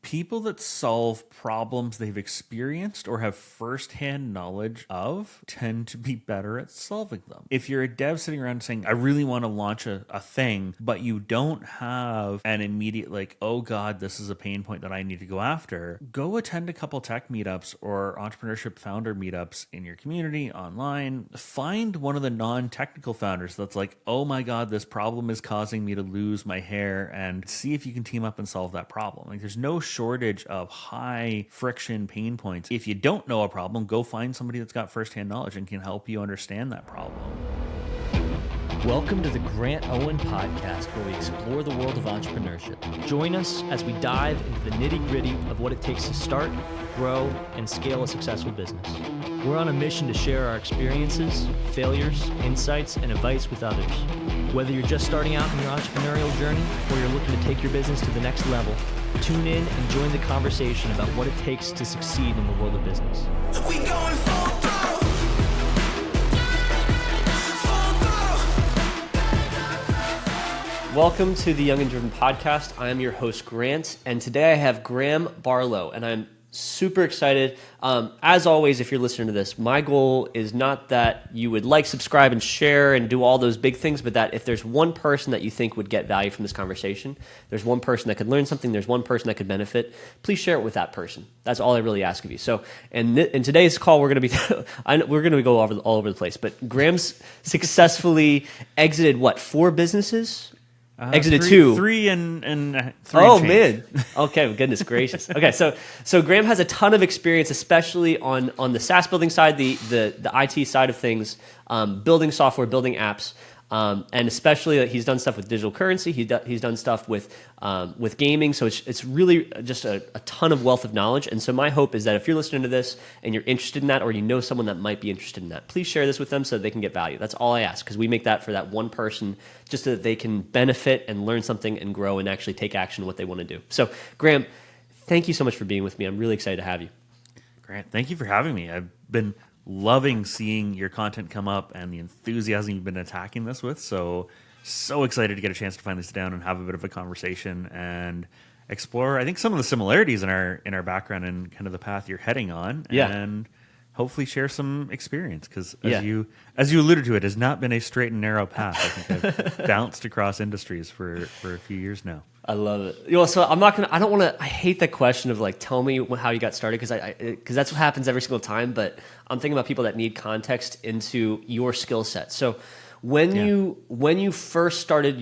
people that solve problems they've experienced or have firsthand knowledge of tend to be better at solving them. If you're a dev sitting around saying, I really want to launch a thing, but you don't have an immediate like, oh God, this is a pain point that I need to go after, go attend a couple tech meetups or entrepreneurship founder meetups in your community, online. Find one of the non-technical founders that's like, oh my God, this problem is causing me to lose my hair, and see if you can team up and solve that problem. Like, there's no shortage of high friction pain points. If you don't know a problem, go find somebody that's got firsthand knowledge and can help you understand that problem. Welcome to the Grant Owen Podcast, where we explore the world of entrepreneurship. Join us as we dive into the nitty-gritty of what it takes to start, grow, and scale a successful business. We're on a mission to share our experiences, failures, insights, and advice with others. Whether you're just starting out in your entrepreneurial journey or you're looking to take your business to the next level, tune in and join the conversation about what it takes to succeed in the world of business. We going full throttle. Welcome to the Young and Driven Podcast. I am your host, Grant, and today I have Graeme Barlow, and I'm super excited. As always, if you're listening to this, my goal is not that you would like, subscribe, and share and do all those big things, but that if there's one person that you think would get value from this conversation, there's one person that could learn something, there's one person that could benefit, please share it with that person. That's all I really ask of you. So, in today's call, we're going to go all over the place, but Graeme's successfully exited, 4 businesses? Exited three and three. Oh, change. man. Okay, goodness gracious. Okay, so Graeme has a ton of experience, especially on the SaaS building side, the IT side of things, building software, building apps, and especially he's done stuff with digital currency. He's done stuff with gaming. So it's really just a ton of wealth of knowledge. And so my hope is that if you're listening to this and you're interested in that, or you know someone that might be interested in that, please share this with them so that they can get value. That's all I ask, because we make that for that one person, just so that they can benefit and learn something and grow and actually take action on what they want to do. So Graeme, thank you so much for being with me. I'm really excited to have you. Grant, thank you for having me. I've been loving seeing your content come up and the enthusiasm you've been attacking this with. So excited to get a chance to finally sit down and have a bit of a conversation and explore, I think, some of the similarities in our background and kind of the path you're heading on. Yeah. And hopefully share some experience, because as you alluded to, it has not been a straight and narrow path. I think I've bounced across industries for a few years now. I love it. So I hate that question of like, tell me how you got started, because that's what happens every single time. But I'm thinking about people that need context into your skill set. So when you first started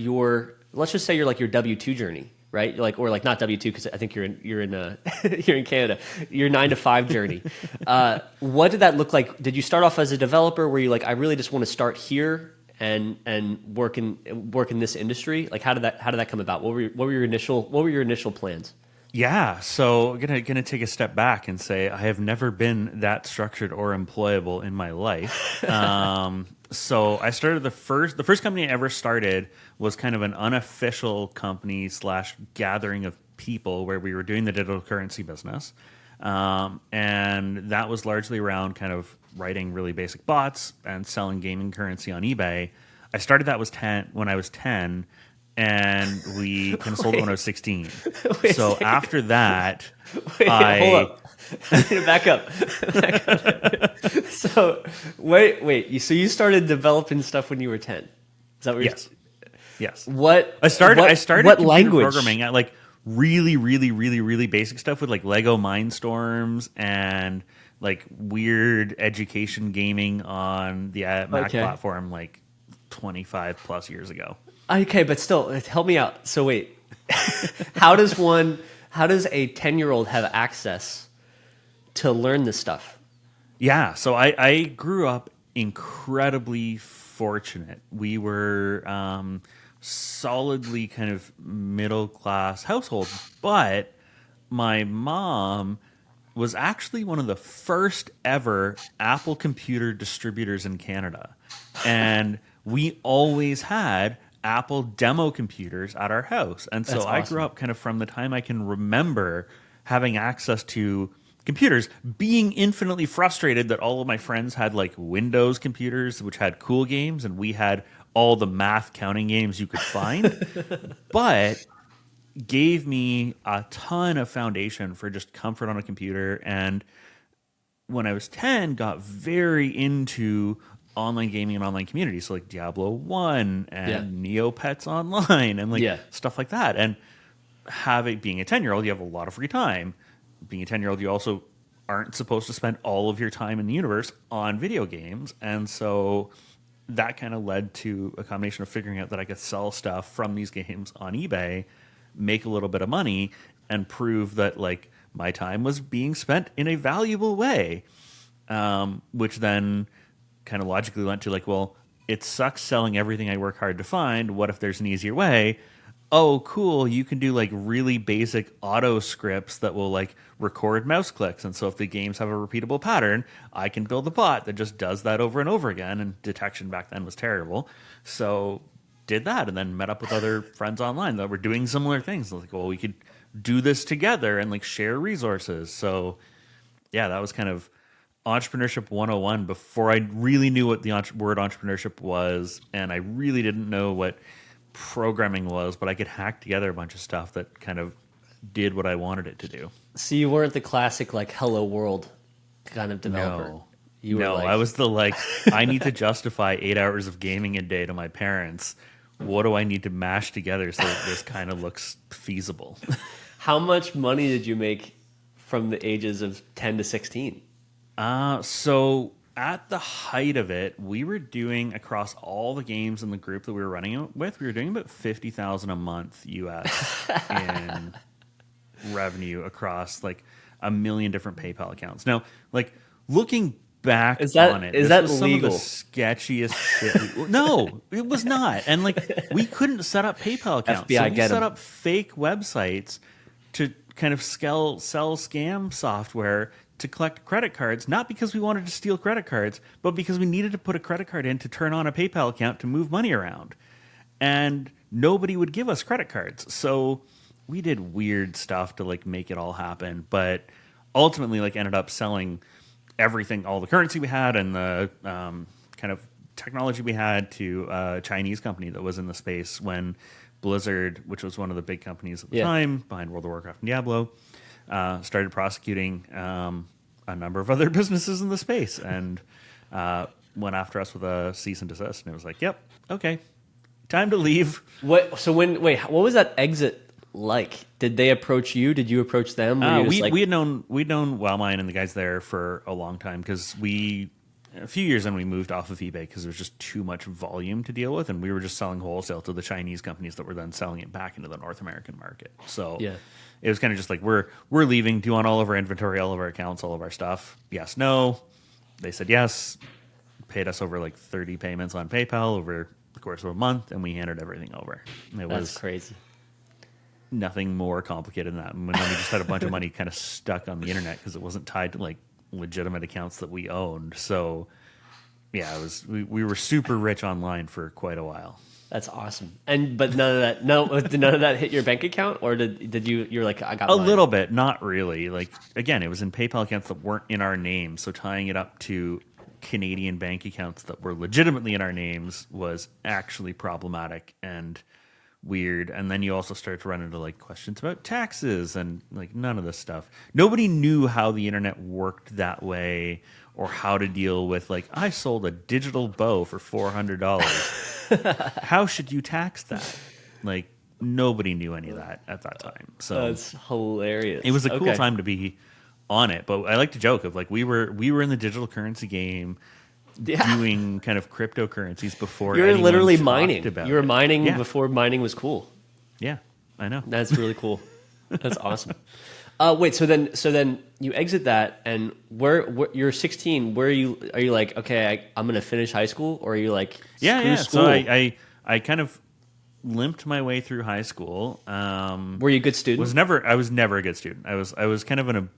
let's just say your W-2 journey, right? Or not W-2, because I think you're in you're in Canada. Your 9-to-5 journey. What did that look like? Did you start off as a developer? Were you like, I really just want to start here and work in this industry? Like, how did that come about? What were your initial plans? Yeah, so gonna take a step back and say I have never been that structured or employable in my life. So I started the first company I ever started was kind of an unofficial company / gathering of people where we were doing the digital currency business, and that was largely around kind of writing really basic bots and selling gaming currency on eBay. I started that when I was 10. And we kind of sold it when I was 16. So after that, hold up. I need to back up. So wait. So you started developing stuff when you were 10? Is that what you're Yes. What I started what computer language? programming at like really, really, really, really basic stuff with like Lego Mindstorms and like weird education gaming on the Mac platform like 25 plus years ago. Okay, but still, help me out. So wait, how does a 10-year-old have access to learn this stuff? Yeah, so I grew up incredibly fortunate. We were solidly kind of middle-class household, but my mom was actually one of the first ever Apple computer distributors in Canada. And we always had Apple demo computers at our house. And so That's I awesome. grew up kind of from the time I can remember having access to computers, being infinitely frustrated that all of my friends had like Windows computers, which had cool games, and we had all the math counting games you could find. But gave me a ton of foundation for just comfort on a computer. And when I was 10, got very into online gaming and online communities, so like Diablo 1 and Neopets Online and like stuff like that. And being a 10-year-old, you have a lot of free time. Being a 10-year-old, you also aren't supposed to spend all of your time in the universe on video games. And so that kind of led to a combination of figuring out that I could sell stuff from these games on eBay, make a little bit of money, and prove that like my time was being spent in a valuable way, which then kind of logically went to like, well, it sucks selling everything I work hard to find. What if there's an easier way? Oh, cool. You can do like really basic auto scripts that will like record mouse clicks. And so if the games have a repeatable pattern, I can build a bot that just does that over and over again. And detection back then was terrible. So did that and then met up with other friends online that were doing similar things. Like, well, we could do this together and like share resources. So yeah, that was kind of entrepreneurship 101 before I really knew what the word entrepreneurship was. And I really didn't know what programming was, but I could hack together a bunch of stuff that kind of did what I wanted it to do. So you weren't the classic like Hello World kind of developer. No. You were like... I was the like, I need to justify 8 hours of gaming a day to my parents. What do I need to mash together so that this kind of looks feasible? How much money did you make from the ages of 10 to 16? So at the height of it, we were doing across all the games in the group that we were running it with, we were doing about $50,000 a month US in revenue across like 1 million different PayPal accounts. Now, like looking back on it, is this that was legal? some of the sketchiest shit. No, it was not. And like we couldn't set up PayPal accounts. FBI, so we get 'em. set up fake websites to kind of sell scam software to collect credit cards, not because we wanted to steal credit cards, but because we needed to put a credit card in to turn on a PayPal account to move money around. And nobody would give us credit cards. So we did weird stuff to like make it all happen, but ultimately like ended up selling everything, all the currency we had and the kind of technology we had to a Chinese company that was in the space when Blizzard, which was one of the big companies at the time behind World of Warcraft and Diablo, started prosecuting a number of other businesses in the space and went after us with a cease and desist. And it was like, yep, okay, time to leave. What was that exit like? Did they approach you? Did you approach them? We'd known Wellmine and the guys there for a long time because a few years in we moved off of eBay because there was just too much volume to deal with, and we were just selling wholesale to the Chinese companies that were then selling it back into the North American market. So it was kind of just like we're leaving. Do you want all of our inventory, all of our accounts, all of our stuff? Yes, no. They said yes. Paid us over like 30 payments on PayPal over the course of a month, and we handed everything over. That's was crazy. Nothing more complicated than that. And then we just had a bunch of money kind of stuck on the internet because it wasn't tied to like legitimate accounts that we owned. So yeah, we were super rich online for quite a while. That's awesome. But did none of that hit your bank account, or did you're like, I got a mine? little bit, not really. Like again, it was in PayPal accounts that weren't in our name, so tying it up to Canadian bank accounts that were legitimately in our names was actually problematic and weird. And then you also start to run into like questions about taxes and like none of this stuff. Nobody knew how the internet worked that way or how to deal with like, I sold a digital bow for $400. How should you tax that? Like nobody knew any of that at that time. So that's hilarious. It was a cool time to be on it. But I like to joke of like we were in the digital currency game doing kind of cryptocurrencies before you were literally mining. You were mining before mining was cool. Yeah, I know. That's really cool. That's awesome. Wait, so then you exit that, and where you're 16. Where are you like, okay, I'm gonna finish high school, or are you like, yeah? School? So I kind of limped my way through high school. Were you a good student? I was never a good student. I was kind of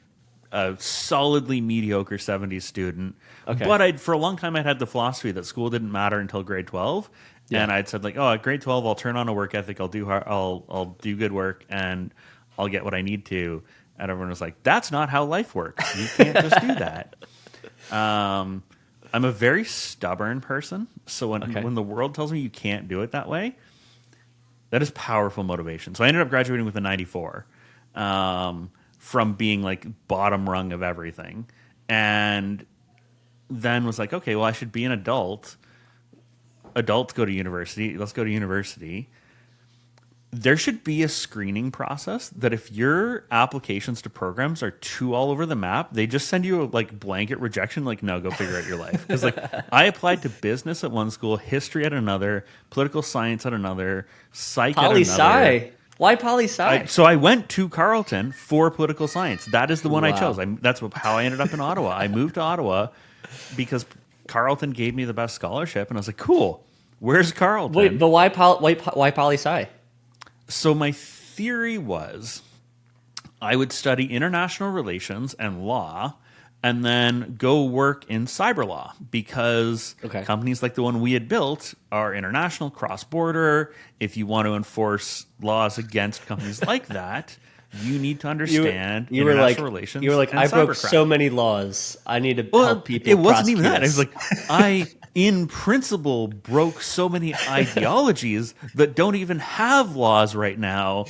a solidly mediocre 70s student. Okay. But for a long time I'd had the philosophy that school didn't matter until grade 12. Yeah. And I'd said like, oh, at grade 12 I'll turn on a work ethic, I'll do good work, and I'll get what I need to. And everyone was like, that's not how life works. You can't just do that. I'm a very stubborn person. So when the world tells me you can't do it that way, That is powerful motivation. So I ended up graduating with a 94 from being like bottom rung of everything. And then was like, okay, well, I should be an adult. Adults go to university. Let's go to university. There should be a screening process that if your applications to programs are too all over the map, they just send you a like blanket rejection, like, no, go figure out your life. Because like I applied to business at one school, history at another, political science at another, psych at Poli another. sci. Why poli sci? So I went to Carleton for political science. That is the one I Wow. chose. That's how I ended up in Ottawa. I moved to Ottawa because Carleton gave me the best scholarship, and I was like, cool. Where's Carleton? Wait, but why poli sci? So my theory was I would study international relations and law and then go work in cyber law because Okay. companies like the one we had built are international, cross-border. If you want to enforce laws against companies like that, you need to understand You were international like, relations. you were like, and I broke cybercrime. so many laws. I need to Well, help people. it wasn't even that. It prosecute was us. like I, in principle, broke so many ideologies that don't even have laws right now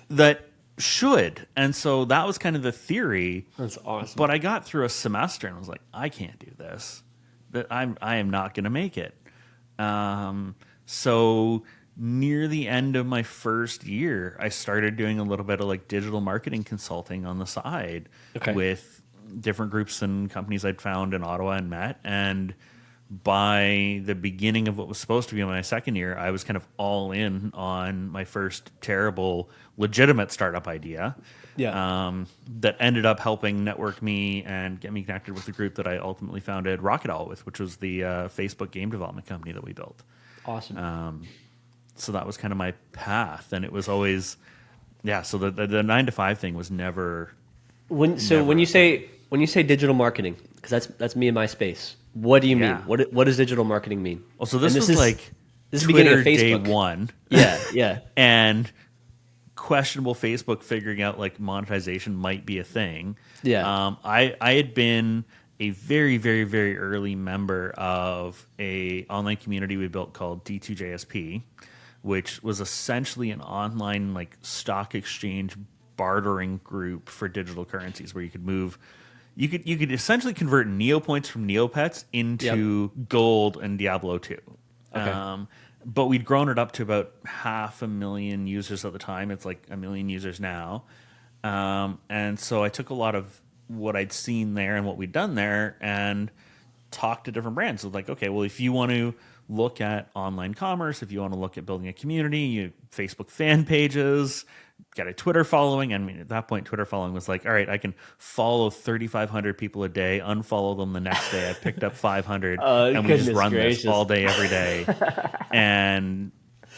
that should. And so that was kind of the theory. That's awesome. But I got through a semester and was like, I can't do this. That I am not going to make it. So near the end of my first year, I started doing a little bit of like digital marketing consulting on the side Okay. with different groups and companies I'd found in Ottawa and met. And by the beginning of what was supposed to be my second year, I was kind of all in on my first terrible, legitimate startup idea. Yeah. That ended up helping network me and get me connected with the group that I ultimately founded Rocket Owl with, which was the Facebook game development company that we built. Awesome. So that was kind of my path, and it was always, yeah. So the 9 to 5 thing was never. when you say digital marketing, because that's me in my space. What do you Yeah. mean? What does digital marketing mean? Well, so this And was like this is the beginning Twitter of day Facebook. one. Yeah, yeah. And questionable Facebook figuring out like monetization might be a thing. Yeah. I had been a very, very, very early member of a online community we built called D2JSP, which was essentially an online like stock exchange bartering group for digital currencies where you could move. You could essentially convert Neopoints from Neopets into gold and Diablo 2. Okay. But we'd grown it up to about 500,000 users at the time. It's like 1 million users now. And so I took a lot of what I'd seen there and what we'd done there and talked to different brands. So like, okay, well, if you want to look at online commerce, if you want to look at building a community, you Facebook fan pages, get a Twitter following. I mean, at that point, Twitter following was like, all right, I can follow 3,500 people a day, unfollow them the next day. I picked up 500, and we just goodness run gracious. this all day, every day. And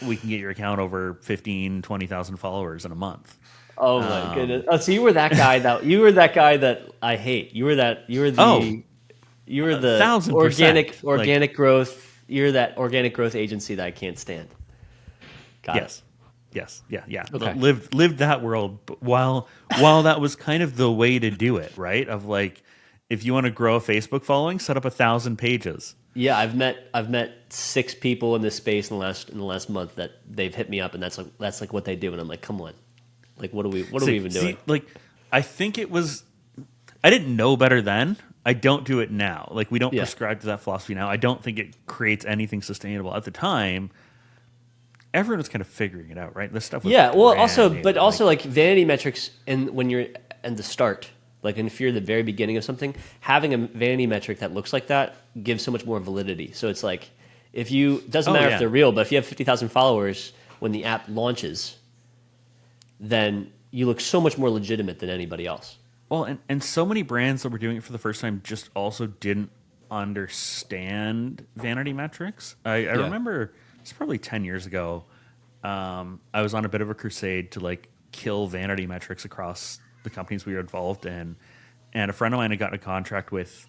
we can get your account over 15, 20,000 followers in a month. Oh my goodness! Oh, so you were that guy that I hate. You were the 1,000%. organic growth. You're that organic growth agency that I can't stand. Got it. Yes. Yeah. Okay. Lived that world, but while that was kind of the way to do it, right? Of like, if you want to grow a Facebook following, set up 1,000 pages. Yeah, I've met 6 people in this space in the last month that they've hit me up, and that's like what they do, and I'm like, come on, like what are we even doing? Like, I think it was. I didn't know better then. I don't do it now. Like, we don't Yeah. prescribe to that philosophy now. I don't think it creates anything sustainable. At the time, everyone was kind of figuring it out, right? This stuff was Yeah, well, brand also, new, but also like vanity metrics, and when you're at the start, like, and if you're at the very beginning of something, having a vanity metric that looks like that gives so much more validity. So it's like, if you doesn't matter yeah. if they're real, but if you have 50,000 followers when the app launches, then you look so much more legitimate than anybody else. Well, and so many brands that were doing it for the first time just also didn't understand vanity metrics. I remember it's probably 10 years ago. I was on a bit of a crusade to like kill vanity metrics across the companies we were involved in, and a friend of mine had gotten a contract with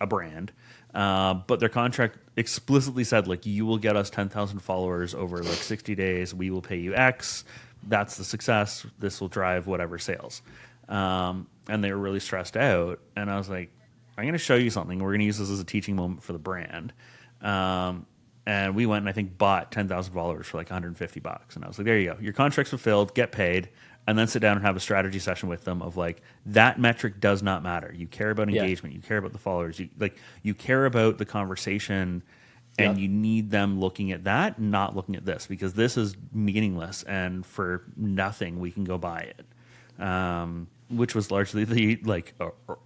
a brand, but their contract explicitly said like, you will get us 10,000 followers over like 60 days. We will pay you X. That's the success. This will drive whatever sales. And they were really stressed out. And I was like, I'm going to show you something. We're going to use this as a teaching moment for the brand. And we went and I think bought 10,000 followers for like $150. And I was like, there you go. Your contract's fulfilled, get paid, and then sit down and have a strategy session with them of like, that metric does not matter. You care about engagement. You care about the followers. You care about the conversation, and you need them looking at that, not looking at this, because this is meaningless, and for nothing we can go buy it. Which was largely the like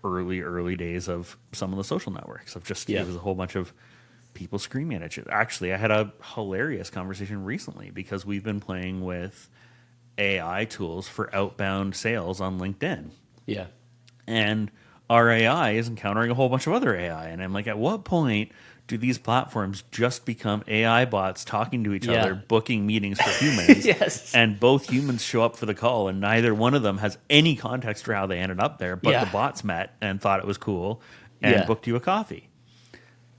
early days of some of the social networks of just it was a whole bunch of people screaming at you. Actually, I had a hilarious conversation recently because we've been playing with AI tools for outbound sales on LinkedIn. Yeah. And our AI is encountering a whole bunch of other AI. And I'm like, at what point do these platforms just become AI bots talking to each other, booking meetings for humans? Yes. And both humans show up for the call, and neither one of them has any context for how they ended up there, but the bots met and thought it was cool and booked you a coffee.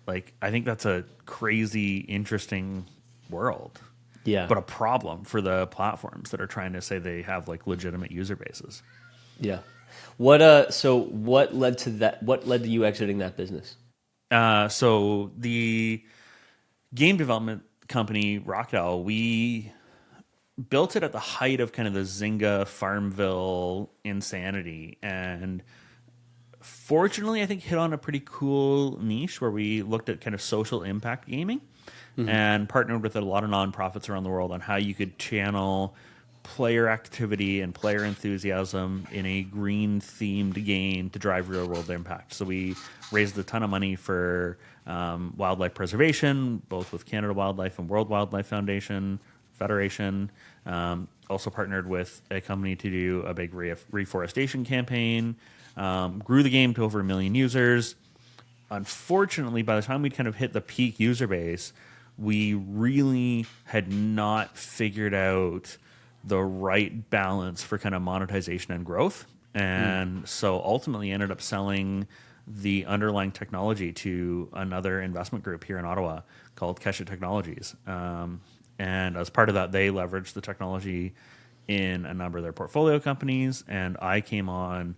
Like, I think that's a crazy, interesting world. Yeah. But a problem for the platforms that are trying to say they have like legitimate user bases. Yeah. What led to that? What led to you exiting that business? So the game development company Rocket Owl, we built it at the height of kind of the Zynga Farmville insanity, and fortunately I think hit on a pretty cool niche where we looked at kind of social impact gaming and partnered with a lot of nonprofits around the world on how you could channel player activity and player enthusiasm in a green themed game to drive real world impact. So we raised a ton of money for wildlife preservation, both with Canada Wildlife and World Wildlife Federation. Also partnered with a company to do a big reforestation campaign. Grew the game to over 1 million users. Unfortunately, by the time we'd kind of hit the peak user base, we really had not figured out the right balance for kind of monetization and growth. And so ultimately ended up selling the underlying technology to another investment group here in Ottawa called Kesha Technologies. And as part of that, they leveraged the technology in a number of their portfolio companies. And I came on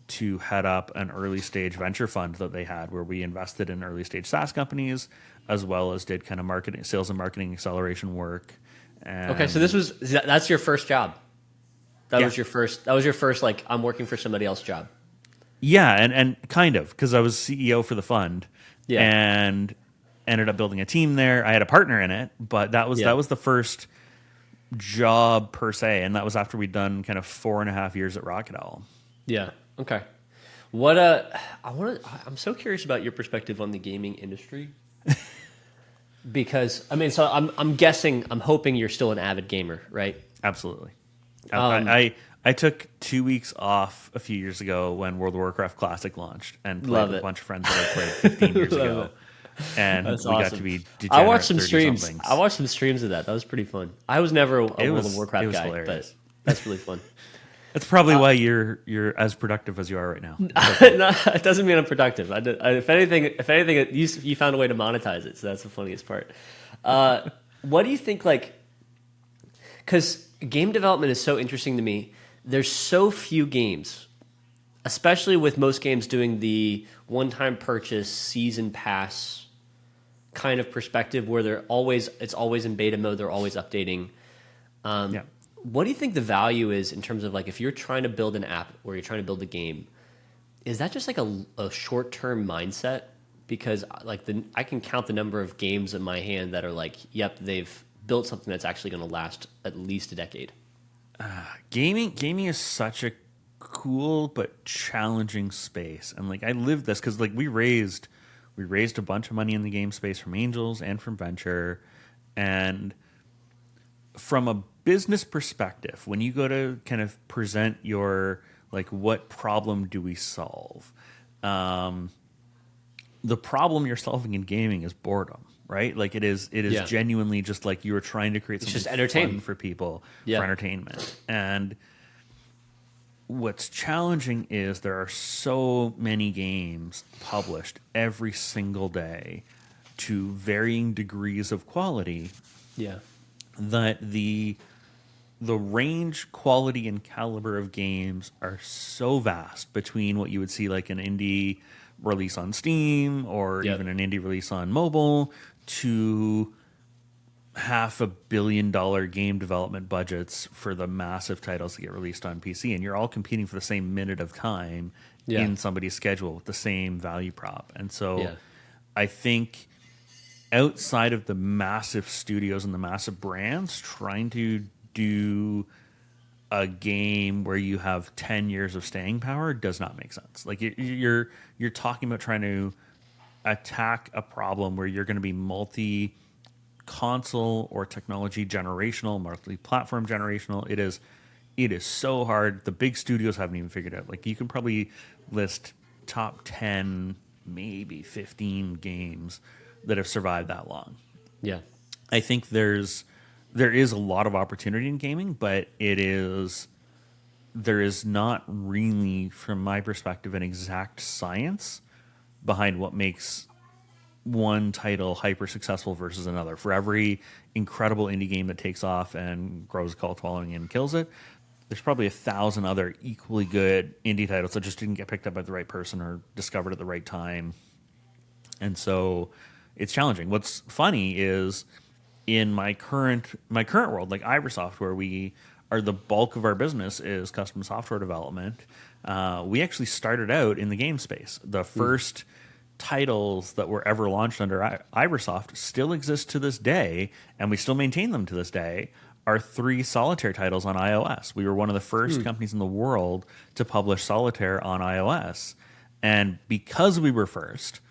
to head up an early stage venture fund that they had where we invested in early stage SaaS companies, as well as did kind of marketing, sales and marketing acceleration work. And Okay, so that's your first job. That was your first like, I'm working for somebody else's job. Yeah, and kind of, because I was CEO for the fund and ended up building a team there. I had a partner in it, but that was the first job per se, and that was after we'd done kind of 4.5 years at Rocket Owl. Yeah. Okay. I'm so curious about your perspective on the gaming industry. Because so I'm guessing, I'm hoping you're still an avid gamer, right? Absolutely. I took 2 weeks off a few years ago when World of Warcraft Classic launched and played with a bunch of friends that I played 15 years ago. And That's we awesome. got to be degenerate I watched some 30 streams. somethings. I watched some streams of that. That was pretty fun. I was never a World of Warcraft guy, hilarious. but that's really fun. That's probably why you're as productive as you are right now. No, it doesn't mean I'm productive. If anything, you found a way to monetize it, so that's the funniest part. What do you think? Like, because game development is so interesting to me. There's so few games, especially with most games doing the one-time purchase, season pass kind of perspective, where it's always in beta mode. They're always updating. What do you think the value is in terms of like, if you're trying to build an app or you're trying to build a game, is that just like a short-term mindset? Because like I can count the number of games in my hand that are like, yep, they've built something that's actually going to last at least a decade. Gaming is such a cool but challenging space, and like I lived this because like we raised a bunch of money in the game space from angels and from venture, and from a business perspective, when you go to kind of present your like what problem do we solve, the problem you're solving in gaming is boredom, right? Like it is genuinely just like you are trying to create something fun for people for entertainment. And what's challenging is there are so many games published every single day to varying degrees of quality that the range, quality, and caliber of games are so vast between what you would see like an indie release on Steam or even an indie release on mobile to $500 million game development budgets for the massive titles that get released on PC, and you're all competing for the same minute of time in somebody's schedule with the same value prop. And so I think outside of the massive studios and the massive brands, trying to do a game where you have 10 years of staying power does not make sense. Like you're talking about trying to attack a problem where you're going to be multi console or technology generational, multi-platform generational. It is so hard. The big studios haven't even figured out. Like you can probably list top 10, maybe 15 games that have survived that long. Yeah. I think there is a lot of opportunity in gaming, but there is not really, from my perspective, an exact science behind what makes one title hyper successful versus another. For every incredible indie game that takes off and grows a cult following and kills it, there's probably 1,000 other equally good indie titles that just didn't get picked up by the right person or discovered at the right time. And so it's challenging. What's funny is in my current world, like Iversoft, where we are, the bulk of our business is custom software development. We actually started out in the game space. The first titles that were ever launched under Iversoft still exist to this day, and we still maintain them to this day, are 3 solitaire titles on iOS. We were one of the first companies in the world to publish solitaire on iOS. And because we were first,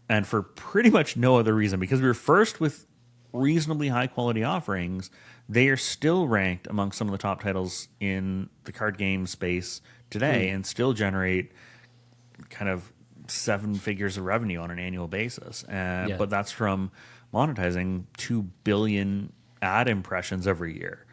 and for pretty much no other reason, because we were first with reasonably high quality offerings, they are still ranked among some of the top titles in the card game space today and still generate kind of 7 figures of revenue on an annual basis. But that's from monetizing 2 billion ad impressions every year.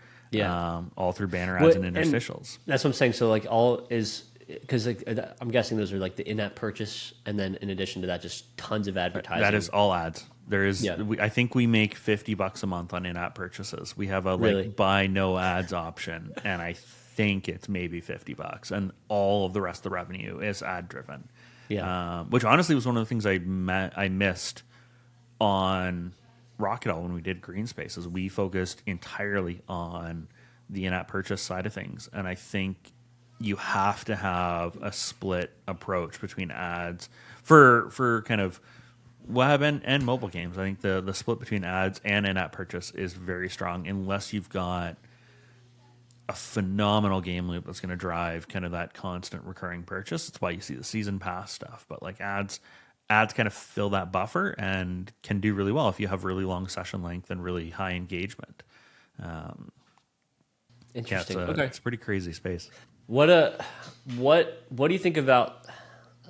All through banner ads and interstitials. And that's what I'm saying. So like all is, because like, I'm guessing those are like the in-app purchase, and then in addition to that, just tons of advertising. That is all ads. There is, I think we make $50 a month on in-app purchases. We have a buy no ads option, and I think it's maybe $50, and all of the rest of the revenue is ad driven. Which honestly was one of the things I missed on Rocket when we did Green Spaces. We focused entirely on the in-app purchase side of things, and I think you have to have a split approach between ads for kind of web and mobile games. I think the split between ads and in-app purchase is very strong, unless you've got a phenomenal game loop that's going to drive kind of that constant recurring purchase. That's why you see the season pass stuff. But like ads kind of fill that buffer and can do really well if you have really long session length and really high engagement. Interesting. It's a pretty crazy space. What do you think about?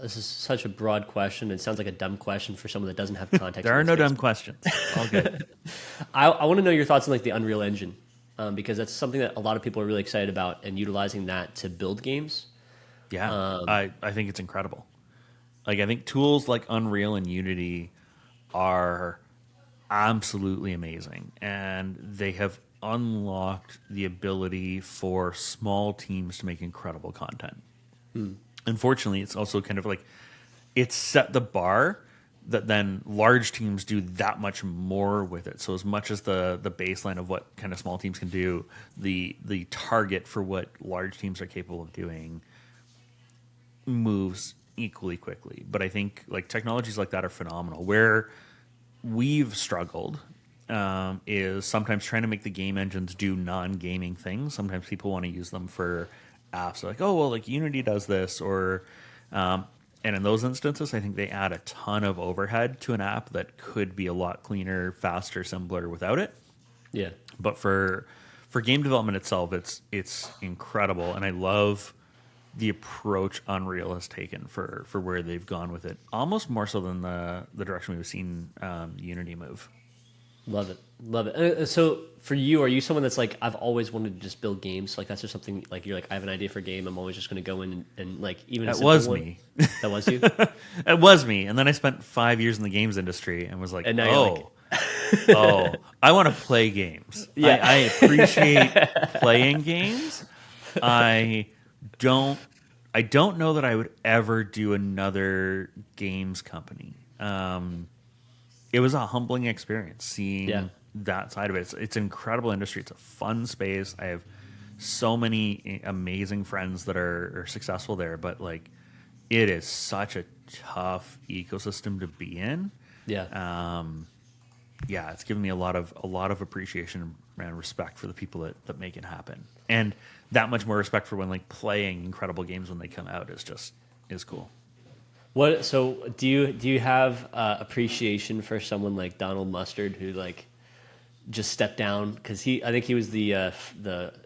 This is such a broad question. It sounds like a dumb question for someone that doesn't have context. There are no dumb questions. All good. I want to know your thoughts on like the Unreal Engine, because that's something that a lot of people are really excited about, and utilizing that to build games. Yeah, I think it's incredible. Like I think tools like Unreal and Unity are absolutely amazing, and they have unlocked the ability for small teams to make incredible content. Unfortunately, it's also kind of like it's set the bar that then large teams do that much more with it. So as much as the baseline of what kind of small teams can do, the target for what large teams are capable of doing moves equally quickly. But I think like technologies like that are phenomenal. Where we've struggled is sometimes trying to make the game engines do non-gaming things. Sometimes people want to use them for apps. They're like, oh, well, like Unity does this, or and in those instances, I think they add a ton of overhead to an app that could be a lot cleaner, faster, simpler without it. Yeah. But for game development itself, it's incredible, and I love the approach Unreal has taken for where they've gone with it, almost more so than the direction we've seen Unity move. Love it. So for you, are you someone that's like, I've always wanted to just build games? Like that's just something like you're like, I have an idea for a game. I'm always just going to go in and like even that was me. That was you. It was me. And then I spent 5 years in the games industry and was like, and now I want to play games. Yeah. I appreciate playing games. I don't know that I would ever do another games company. It was a humbling experience seeing that side of it. It's an incredible industry. It's a fun space. I have so many amazing friends that are successful there, but like it is such a tough ecosystem to be in. Yeah. Yeah, it's given me a lot of appreciation and respect for the people that make it happen, and that much more respect for when like playing incredible games when they come out is cool. What? So do you have appreciation for someone like Donald Mustard who like just stepped down because I think he was the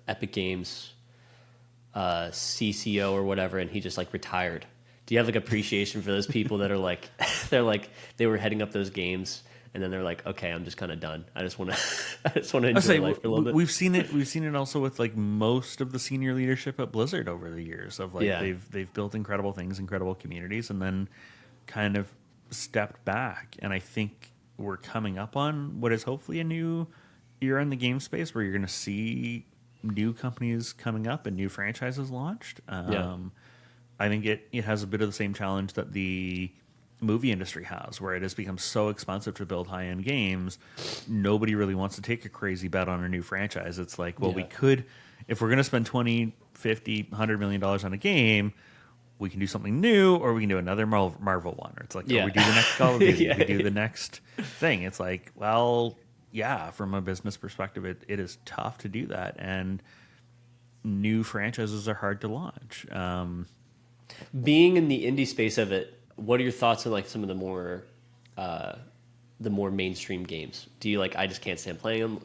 Epic Games CCO or whatever, and he just like retired. Do you have like appreciation for those people that are like they were heading up those games and then they're like, okay, I'm just kind of done. I just want to enjoy life for a little bit. We've seen it also with like most of the senior leadership at Blizzard over the years of like they've built incredible things, incredible communities, and then kind of stepped back. And I think we're coming up on what is hopefully a new era in the game space where you're going to see new companies coming up and new franchises launched. I think it has a bit of the same challenge that the movie industry has, where it has become so expensive to build high-end games. Nobody really wants to take a crazy bet on a new franchise. It's like, well, we could, if we're going to spend 20, 50, $100 million on a game, we can do something new, or we can do another Marvel one. Or it's like, oh, we do the next Call of Duty, we do the next thing. It's like, well, yeah, from a business perspective, it is tough to do that, and new franchises are hard to launch. Being in the indie space of it, what are your thoughts on like some of the more mainstream games? Do you like, I just can't stand playing them?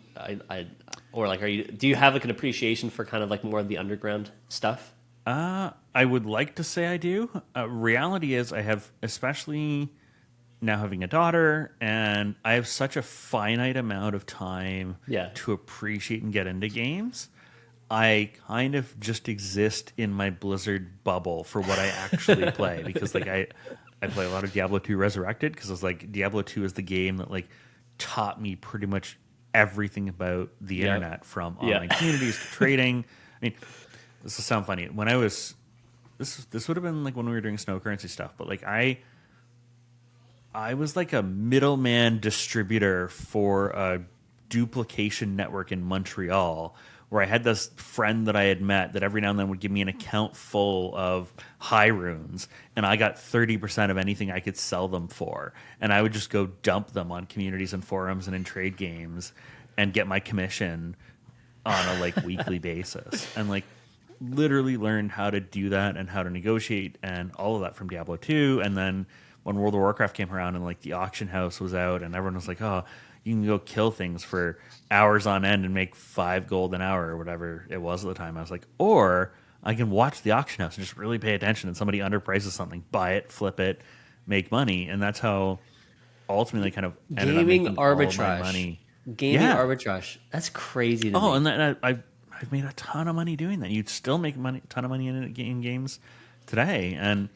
Or like, do you have like an appreciation for kind of like more of the underground stuff? I would like to say I do. Reality is I have, especially now having a daughter, and I have such a finite amount of time to appreciate and get into games. I kind of just exist in my Blizzard bubble for what I actually play, because like I play a lot of Diablo 2 Resurrected, because it's like Diablo 2 is the game that like taught me pretty much everything about the internet, from online communities to trading. I mean, this will sound funny. When I was this would have been like when we were doing Snow Currency stuff, but like I was like a middleman distributor for a duplication network in Montreal, where I had this friend that I had met that every now and then would give me an account full of high runes, and I got 30% of anything I could sell them for. And I would just go dump them on communities and forums and in trade games and get my commission on a like weekly basis. And like literally learned how to do that and how to negotiate and all of that from Diablo 2. And then when World of Warcraft came around and like the auction house was out and everyone was like, oh, you can go kill things for hours on end and make 5 gold an hour or whatever it was at the time. I was like, or I can watch the auction house and just really pay attention, and somebody underprices something, buy it, flip it, make money. And that's how ultimately kind of ended up making all my money. Gaming arbitrage. That's crazy to me. And I've made a ton of money doing that. You'd still make a ton of money in games today. And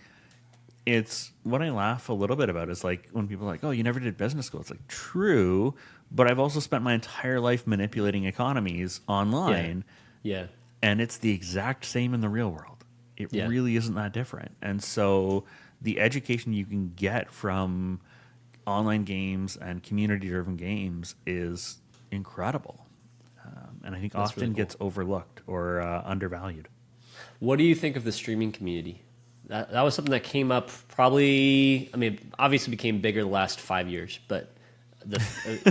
it's what I laugh a little bit about is like when people are like, oh, you never did business school. It's like, true, but I've also spent my entire life manipulating economies online. Yeah. And it's the exact same in the real world. It really isn't that different. And so the education you can get from online games and community-driven games is incredible. And I think that's often really gets overlooked or undervalued. What do you think of the streaming community? That was something that came up probably, I mean, obviously became bigger the last 5 years, but the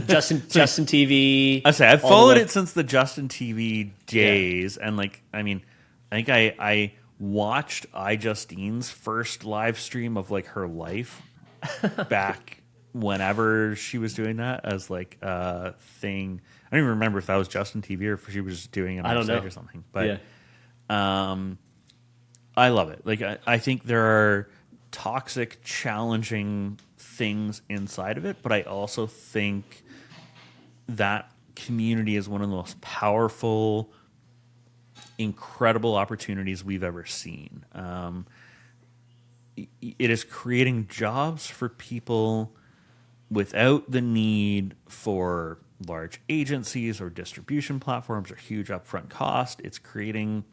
Justin TV. I say I've followed it since the Justin TV days, and like, I mean, I think I watched iJustine's first live stream of like her life back whenever she was doing that as like a thing. I don't even remember if that was Justin TV or if she was just doing it on stage or something. But I love it. Like I think there are toxic, challenging things inside of it, but I also think that community is one of the most powerful, incredible opportunities we've ever seen. It is creating jobs for people without the need for large agencies or distribution platforms or huge upfront cost. It's creating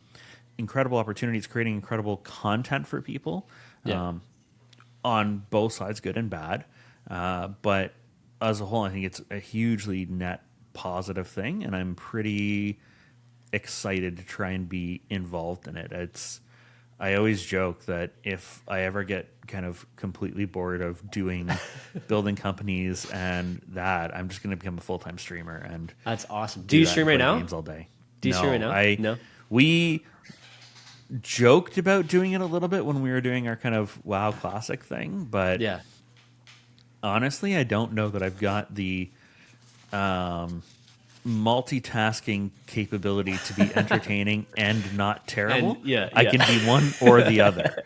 incredible opportunities, creating incredible content for people on both sides, good and bad. But as a whole, I think it's a hugely net positive thing, and I'm pretty excited to try and be involved in it. I always joke that if I ever get kind of completely bored of doing building companies and that, I'm just going to become a full-time streamer and That's awesome. Do you that stream and right play now? games all day. Do you stream right now? No. We joked about doing it a little bit when we were doing our kind of WoW Classic thing, but Yeah. honestly, I don't know that I've got the multitasking capability to be entertaining and not terrible. And, I can be one or the other.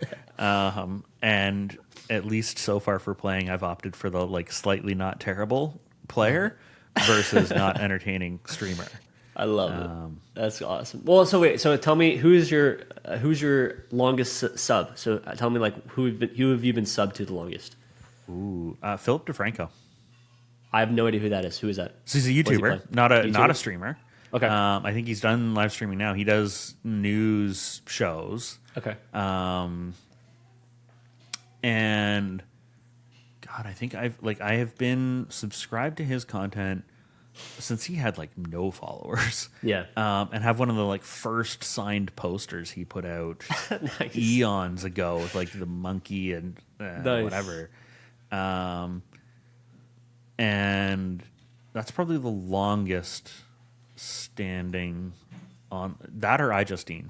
And at least so far for playing, I've opted for the like slightly not terrible player versus not entertaining streamer. I love it. That's awesome. Well, so wait. So tell me, who's your longest sub? So tell me, like, who have you been subbed to the longest? Ooh, Philip DeFranco. I have no idea who that is. Who is that? So he's a What does he YouTuber, play? not a YouTuber? streamer. Okay. I think he's done live streaming now. He does news shows. Okay. And God, I think I have been subscribed to his content since he had like no followers. Yeah. And have one of the like first signed posters he put out Nice. eons ago with like the monkey and Nice. whatever. And that's probably the longest standing on that, or iJustine,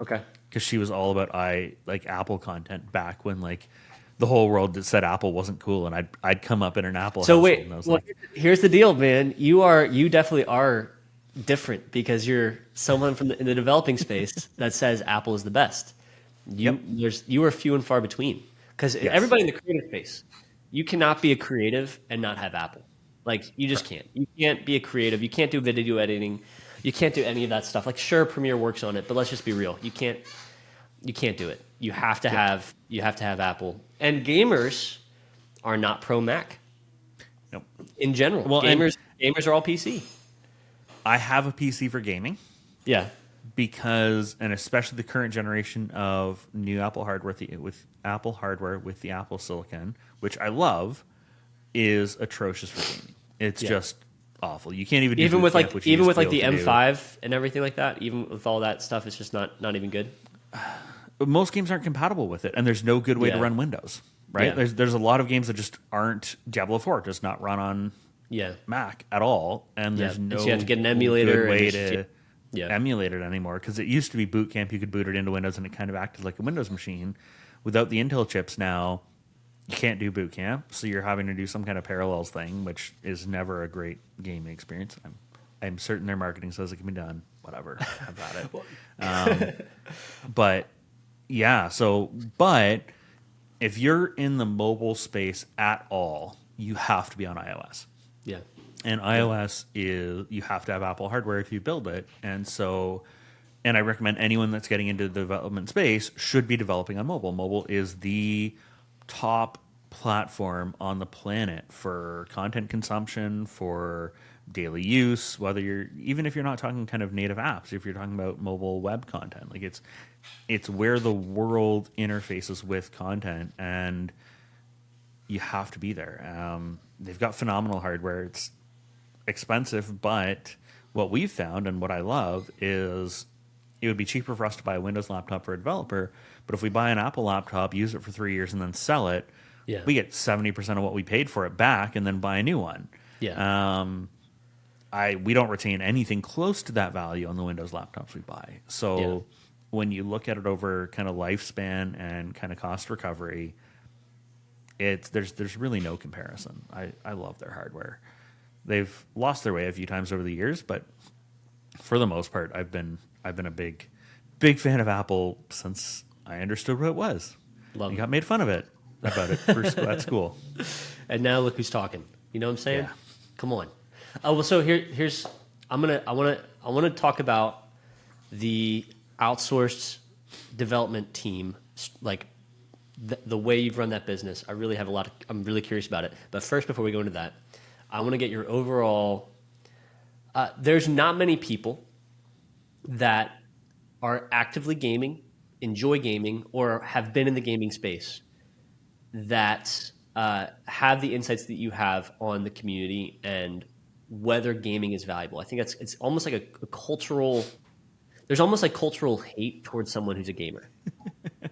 Okay. because she was all about Apple content back when like the whole world that said Apple wasn't cool, and I'd come up in an Apple. So household, wait, and I was well, like, here's the deal, man. You definitely are different because you're someone in the developing space that says Apple is the best. You are few and far between because everybody in the creative space, you cannot be a creative and not have Apple. Like you just can't. You can't be a creative. You can't do video editing. You can't do any of that stuff. Like sure, Premiere works on it, but let's just be real. You can't do it. You have to have Apple. And gamers are not pro Mac nope. in general. Well, gamers are all PC. I have a PC for gaming Yeah. because, and especially the current generation of new Apple hardware with Apple hardware with the Apple Silicon, which I love, is atrocious for gaming. It's just awful. You can't even do Even with boot like camp, which you even used with to like be the able to do. M5 and everything like that, even with all that stuff, it's just not even good. But most games aren't compatible with it, and there's no good way to Yeah. run Windows. Right? Yeah. There's a lot of games that just aren't. Diablo 4 does not run on Yeah. Mac at all, and there's Yeah. no So you have to get an emulator good and way just- to yeah. emulate it anymore, because it used to be Boot Camp. You could boot it into Windows, and it kind of acted like a Windows machine. Without the Intel chips now, you can't do Boot Camp, so you're having to do some kind of Parallels thing, which is never a great gaming experience. I'm certain their marketing says it can be done. Whatever, have at it. But yeah, but if you're in the mobile space at all, you have to be on iOS. Yeah. And iOS is, you have to have Apple hardware if you build it. And I recommend anyone that's getting into the development space should be developing on mobile. Mobile is the top platform on the planet for content consumption, for daily use, even if you're not talking kind of native apps, if you're talking about mobile web content, like it's where the world interfaces with content, and you have to be there. They've got phenomenal hardware. It's expensive, but what we've found and what I love is it would be cheaper for us to buy a Windows laptop for a developer, but if we buy an Apple laptop, use it for 3 years, and then sell it, Yeah. we get 70% of what we paid for it back and then buy a new one. Yeah. We don't retain anything close to that value on the Windows laptops we buy. So Yeah. when you look at it over kind of lifespan and kind of cost recovery, there's really no comparison. I love their hardware. They've lost their way a few times over the years, but for the most part, I've been a big fan of Apple since I understood what it was. Love I it. got made fun of it about it at school. And now look who's talking. You know what I'm saying? Yeah. Come on. Well, so here's I want to talk about the outsourced development team, like the way you've run that business. I'm really curious about it. But first, before we go into that, I want to get your overall. There's not many people that are actively gaming, enjoy gaming, or have been in the gaming space that have the insights that you have on the community and whether gaming is valuable. I think it's almost like a cultural. There's almost like cultural hate towards someone who's a gamer.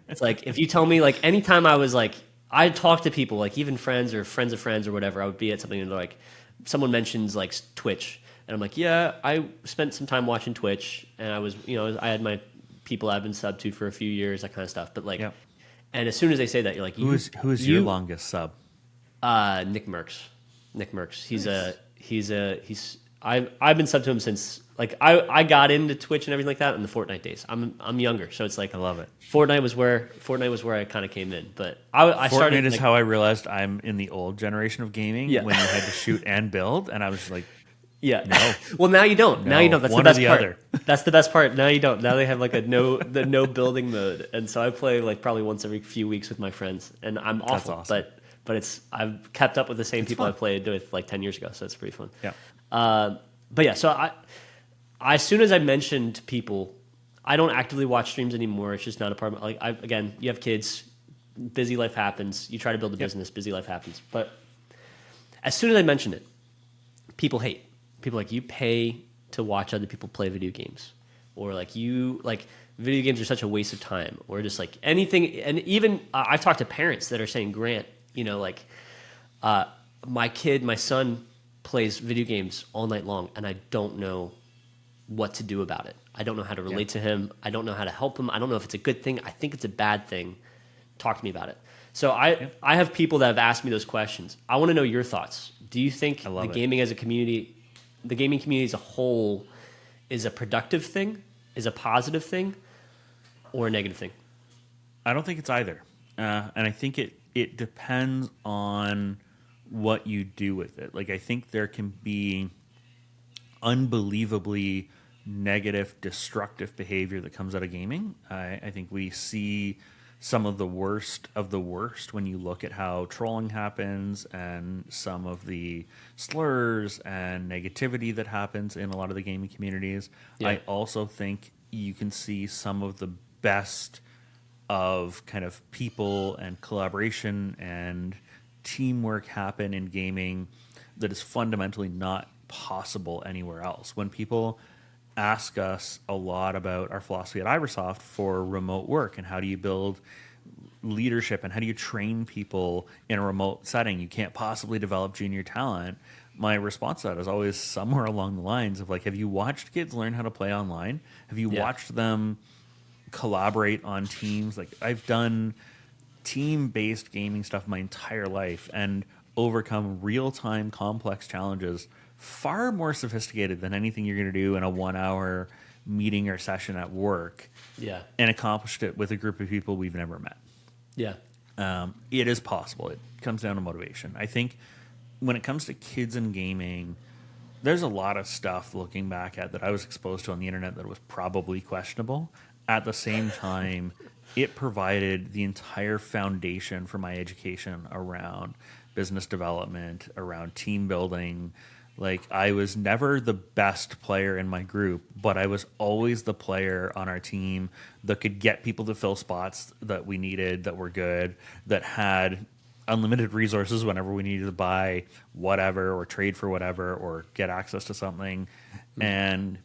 It's like if you tell me like anytime I was like I talk to people like even friends or friends of friends or whatever, I would be at something and they're like someone mentions like Twitch and I'm like, yeah, I spent some time watching Twitch and I was I had my people I've been subbed to for a few years, that kind of stuff. But like, and as soon as they say that, you're like, who is your longest sub? Nick Merckx. I've been subbed to him since like I got into Twitch and everything like that in the Fortnite days. I'm younger, so it's like I love it. Fortnite was where I kind of came in, but I started. Fortnite is how I realized I'm in the old generation of gaming when you had to shoot and build, and I was just like, no. Well, now you don't. No, now you don't. That's one the best or the part. other. That's the best part. Now you don't. Now they have like the no building mode, and so I play like probably once every few weeks with my friends, and I'm awful, awesome. but I've kept up with the same people fun. I played with like 10 years ago, so it's pretty fun. Yeah. But yeah, so I as soon as I mentioned to people, I don't actively watch streams anymore. It's just not a part of like again, you have kids, busy life happens. You try to build a business, busy life happens. But as soon as I mention it, people hate. People like you pay to watch other people play video games, or like video games are such a waste of time, or just like anything. And even I've talked to parents that are saying, Grant, my son plays video games all night long, and I don't know what to do about it. I don't know how to relate to him. I don't know how to help him. I don't know if it's a good thing. I think it's a bad thing. Talk to me about it. So I have people that have asked me those questions. I want to know your thoughts. Do you think the gaming as a community, the gaming community as a whole, is a productive thing, is a positive thing, or a negative thing? I don't think it's either. And I think it depends on what you do with it. Like, I think there can be unbelievably negative, destructive behavior that comes out of gaming. I think we see some of the worst when you look at how trolling happens and some of the slurs and negativity that happens in a lot of the gaming communities. Yeah. I also think you can see some of the best of kind of people and collaboration and teamwork happen in gaming that is fundamentally not possible anywhere else. When people ask us a lot about our philosophy at Iversoft for remote work and how do you build leadership and how do you train people in a remote setting, you can't possibly develop junior talent. My response to that is always somewhere along the lines of like, have you watched kids learn how to play online? Have you watched them collaborate on teams? Like, I've done team-based gaming stuff my entire life and overcome real-time complex challenges far more sophisticated than anything you're going to do in a 1-hour meeting or session at work. Yeah. And accomplished it with a group of people we've never met. Yeah. It is possible. It comes down to motivation. I think when it comes to kids and gaming, there's a lot of stuff looking back at that I was exposed to on the internet that was probably questionable. At the same time, it provided the entire foundation for my education around business development, around team building. Like, I was never the best player in my group, but I was always the player on our team that could get people to fill spots that we needed, that were good, that had unlimited resources whenever we needed to buy whatever or trade for whatever or get access to something. And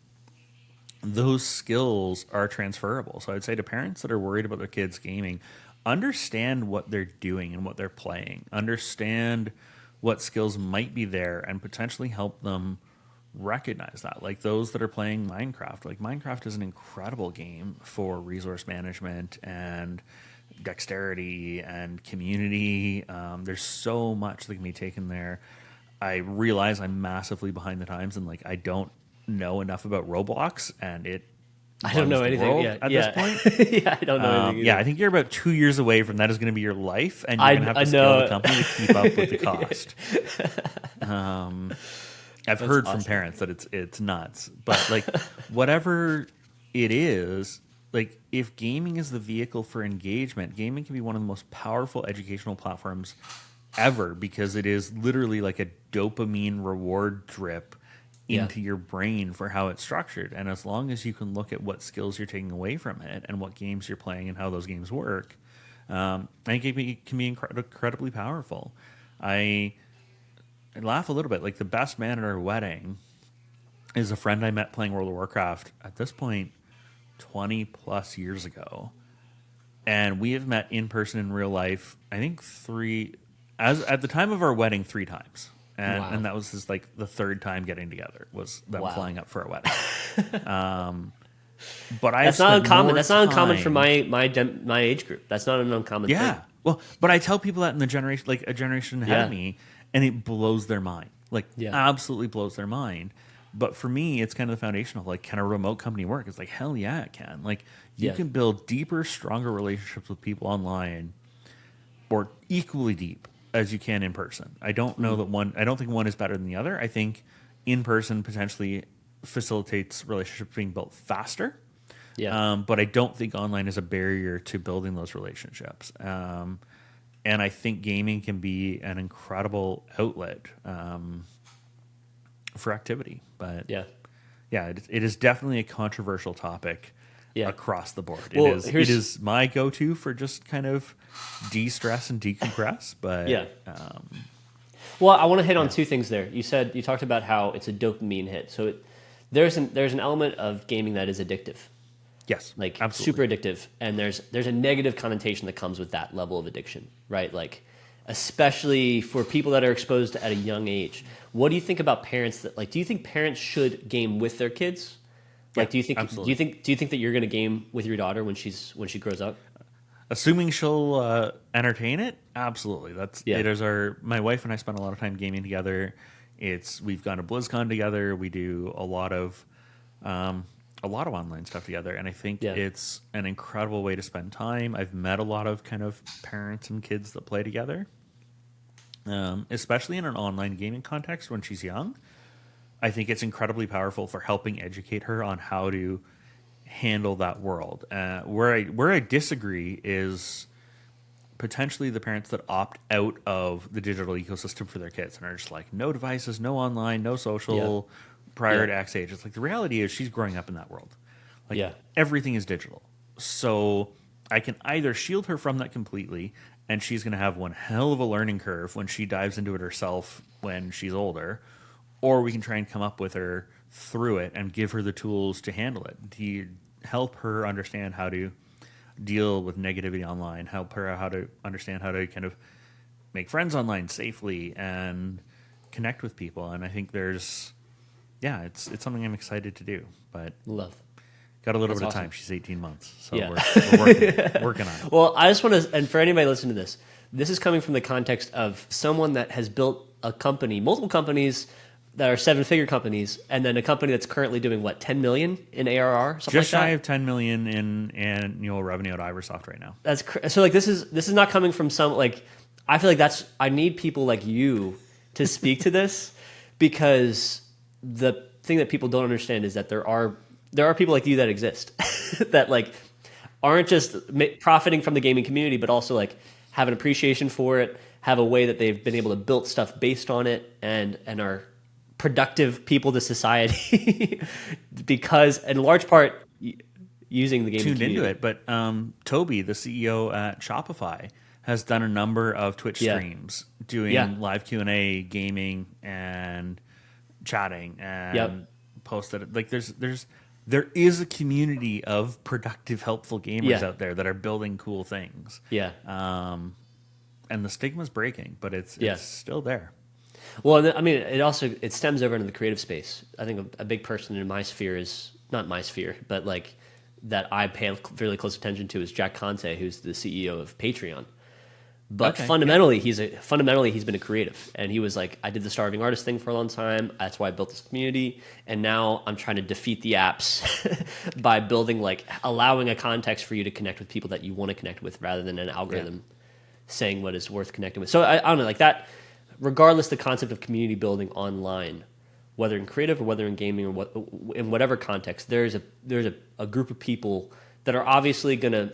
those skills are transferable. So I'd say to parents that are worried about their kids gaming, understand what they're doing and what they're playing. Understand what skills might be there and potentially help them recognize that. Like those that are playing Minecraft. Like, Minecraft is an incredible game for resource management and dexterity and community. There's so much that can be taken there. I realize I'm massively behind the times and like I don't know enough about Roblox, and I don't know anything at this point. Yeah, I don't know anything. Yeah, I think you're about 2 years away from that is going to be your life, and you're going to have to scale the company to keep up with the cost. I've heard from parents that it's nuts, but like whatever it is, like if gaming is the vehicle for engagement, gaming can be one of the most powerful educational platforms ever because it is literally like a dopamine reward drip into your brain for how it's structured. And as long as you can look at what skills you're taking away from it and what games you're playing and how those games work, I think it can be incredibly powerful. I laugh a little bit. Like the best man at our wedding is a friend I met playing World of Warcraft at this point 20 plus years ago. And we have met in person in real life, I think at the time of our wedding, 3 times. And that was just like the 3rd time getting together was them flying up for a wedding. But that's not uncommon. That's not uncommon for my age group. That's not an uncommon thing. Yeah. Well, but I tell people that in the generation, like a generation ahead of me, and it blows their mind. Like absolutely blows their mind. But for me, it's kind of the foundation of like, can a remote company work? It's like, hell yeah, it can. Like you can build deeper, stronger relationships with people online, or equally deep as you can in person. I don't know that I don't think one is better than the other. I think in person potentially facilitates relationships being built faster. Yeah. But I don't think online is a barrier to building those relationships. And I think gaming can be an incredible outlet for activity. But yeah, it is definitely a controversial topic across the board. Well, it is my go-to for just kind of de-stress and decompress. But well, I want to hit on 2 things there. You talked about how it's a dopamine hit. So there's an element of gaming that is addictive. Yes, like absolutely. super addictive, and there's a negative connotation that comes with that level of addiction, right? Like, especially for people that are exposed at a young age. What do you think about parents that do you think parents should game with their kids? Like, do you think that you're going to game with your daughter when she grows up? Assuming she'll entertain it, absolutely. It is my wife and I spend a lot of time gaming together. We've gone to BlizzCon together. We do a lot of online stuff together, and I think it's an incredible way to spend time. I've met a lot of kind of parents and kids that play together, especially in an online gaming context when she's young. I think it's incredibly powerful for helping educate her on how to handle that world. Where I disagree is potentially the parents that opt out of the digital ecosystem for their kids and are just like, no devices, no online, no social prior to X age. It's like the reality is she's growing up in that world. Like everything is digital. So I can either shield her from that completely, and she's going to have one hell of a learning curve when she dives into it herself when she's older, or we can try and come up with her through it and give her the tools to handle it, to help her understand how to deal with negativity online, help her how to understand how to kind of make friends online safely and connect with people. And I think it's something I'm excited to do, but got a little bit of time. She's 18 months, so we're working on it. Well, I just want to, and for anybody listening to this is coming from the context of someone that has built a company, multiple companies that are 7-figure companies, and then a company that's currently doing what, 10 million in ARR, something just like that? shy of 10 million in annual revenue at Iversoft right now. That's so like this is not coming from some like, I feel like I need people like you to speak to this, because the thing that people don't understand is that there are people like you that exist that like aren't just profiting from the gaming community, but also like have an appreciation for it, have a way that they've been able to build stuff based on it, and are productive people to society because in large part using the gaming tuned community. into it. But Toby, the CEO at Shopify, has done a number of Twitch streams doing live Q&A, gaming, and chatting, and posted. Like there is a community of productive, helpful gamers out there that are building cool things. And the stigma's breaking, but it's still there. Well, I mean, it stems over into the creative space. I think a big person in my sphere is not my sphere, but like that I pay really close attention to is Jack Conte, who's the CEO of Patreon. But fundamentally, he's been a creative, and he was like, I did the starving artist thing for a long time. That's why I built this community, and now I'm trying to defeat the apps by building allowing a context for you to connect with people that you want to connect with, rather than an algorithm saying what is worth connecting with. So I don't know, like that. Regardless, the concept of community building online, whether in creative or whether in gaming or in whatever context, there's a group of people that are obviously going to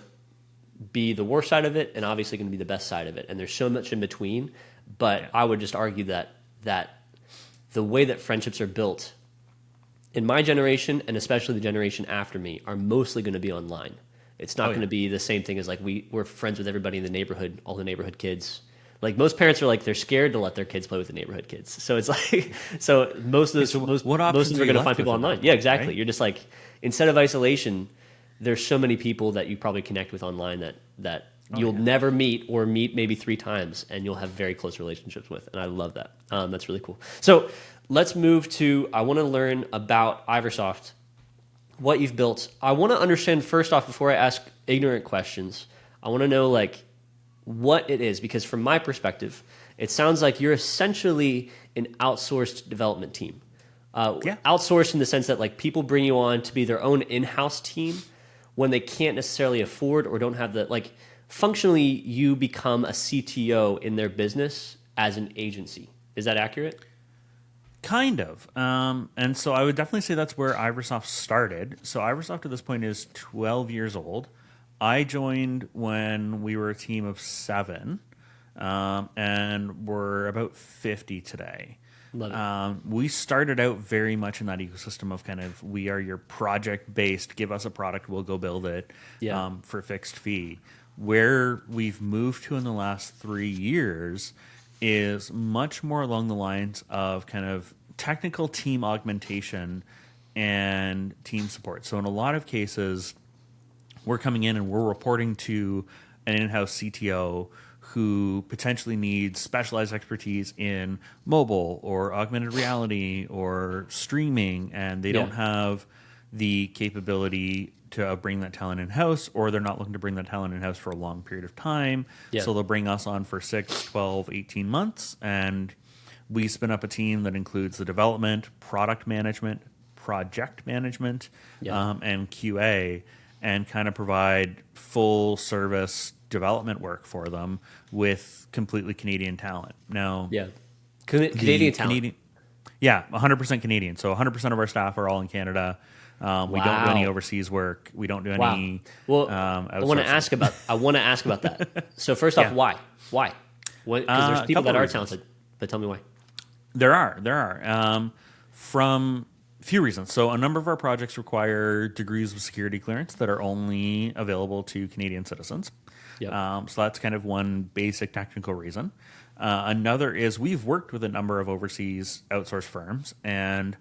be the worst side of it and obviously going to be the best side of it, and there's so much in between. But I would just argue that the way that friendships are built in my generation, and especially the generation after me, are mostly going to be online. It's not going to be the same thing as like we're friends with everybody in the neighborhood, all the neighborhood kids. Like most parents are like they're scared to let their kids play with the neighborhood kids. So it's like so most of those most what most options of are them are you going to find left people with at online. that Yeah, point, exactly. right? You're just like instead of isolation, there's so many people that you probably connect with online that you'll never meet or meet maybe 3 times and you'll have very close relationships with. And I love that. That's really cool. So let's move to I want to learn about Iversoft, what you've built. I want to understand first off before I ask ignorant questions. I want to know like what it is because from my perspective, it sounds like you're essentially an outsourced development team. Outsourced in the sense that like people bring you on to be their own in-house team when they can't necessarily afford or don't have the like functionally you become a CTO in their business as an agency. Is that accurate? Kind of. And so I would definitely say that's where Iversoft started. So Iversoft at this point is 12 years old. I joined when we were a team of 7, and we're about 50 today. Love it. We started out very much in that ecosystem of kind of we are your project-based, give us a product, we'll go build it for a fixed fee. Where we've moved to in the last 3 years is much more along the lines of kind of technical team augmentation and team support. So in a lot of cases, we're coming in and we're reporting to an in-house CTO who potentially needs specialized expertise in mobile or augmented reality or streaming, and they don't have the capability to bring that talent in-house, or they're not looking to bring that talent in-house for a long period of time. Yeah. So they'll bring us on for 6, 12, 18 months, and we spin up a team that includes the development, product management, project management, and QA, and kind of provide full service development work for them with completely Canadian talent. Now, Canadian talent. 100% Canadian. So 100% of our staff are all in Canada. We don't do any overseas work. We don't do any. Well, I want to ask about that. So first off, why? Because there's people that are talented, but tell me why. There are. From a few reasons. So a number of our projects require degrees of security clearance that are only available to Canadian citizens. So that's kind of one basic technical reason. Another is we've worked with a number of overseas outsourced firms, and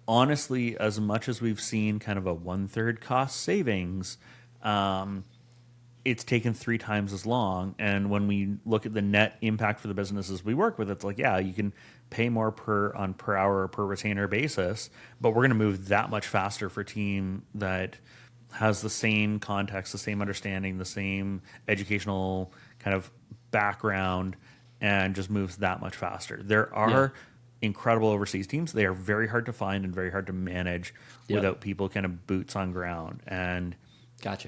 honestly, as much as we've seen kind of a 1/3 cost savings, it's taken 3 times as long. And when we look at the net impact for the businesses we work with, it's like, you can pay more per hour or per retainer basis, but we're going to move that much faster for a team that has the same context, the same understanding, the same educational kind of background, and just moves that much faster. There are incredible overseas teams. They are very hard to find and very hard to manage without people kind of boots on ground. And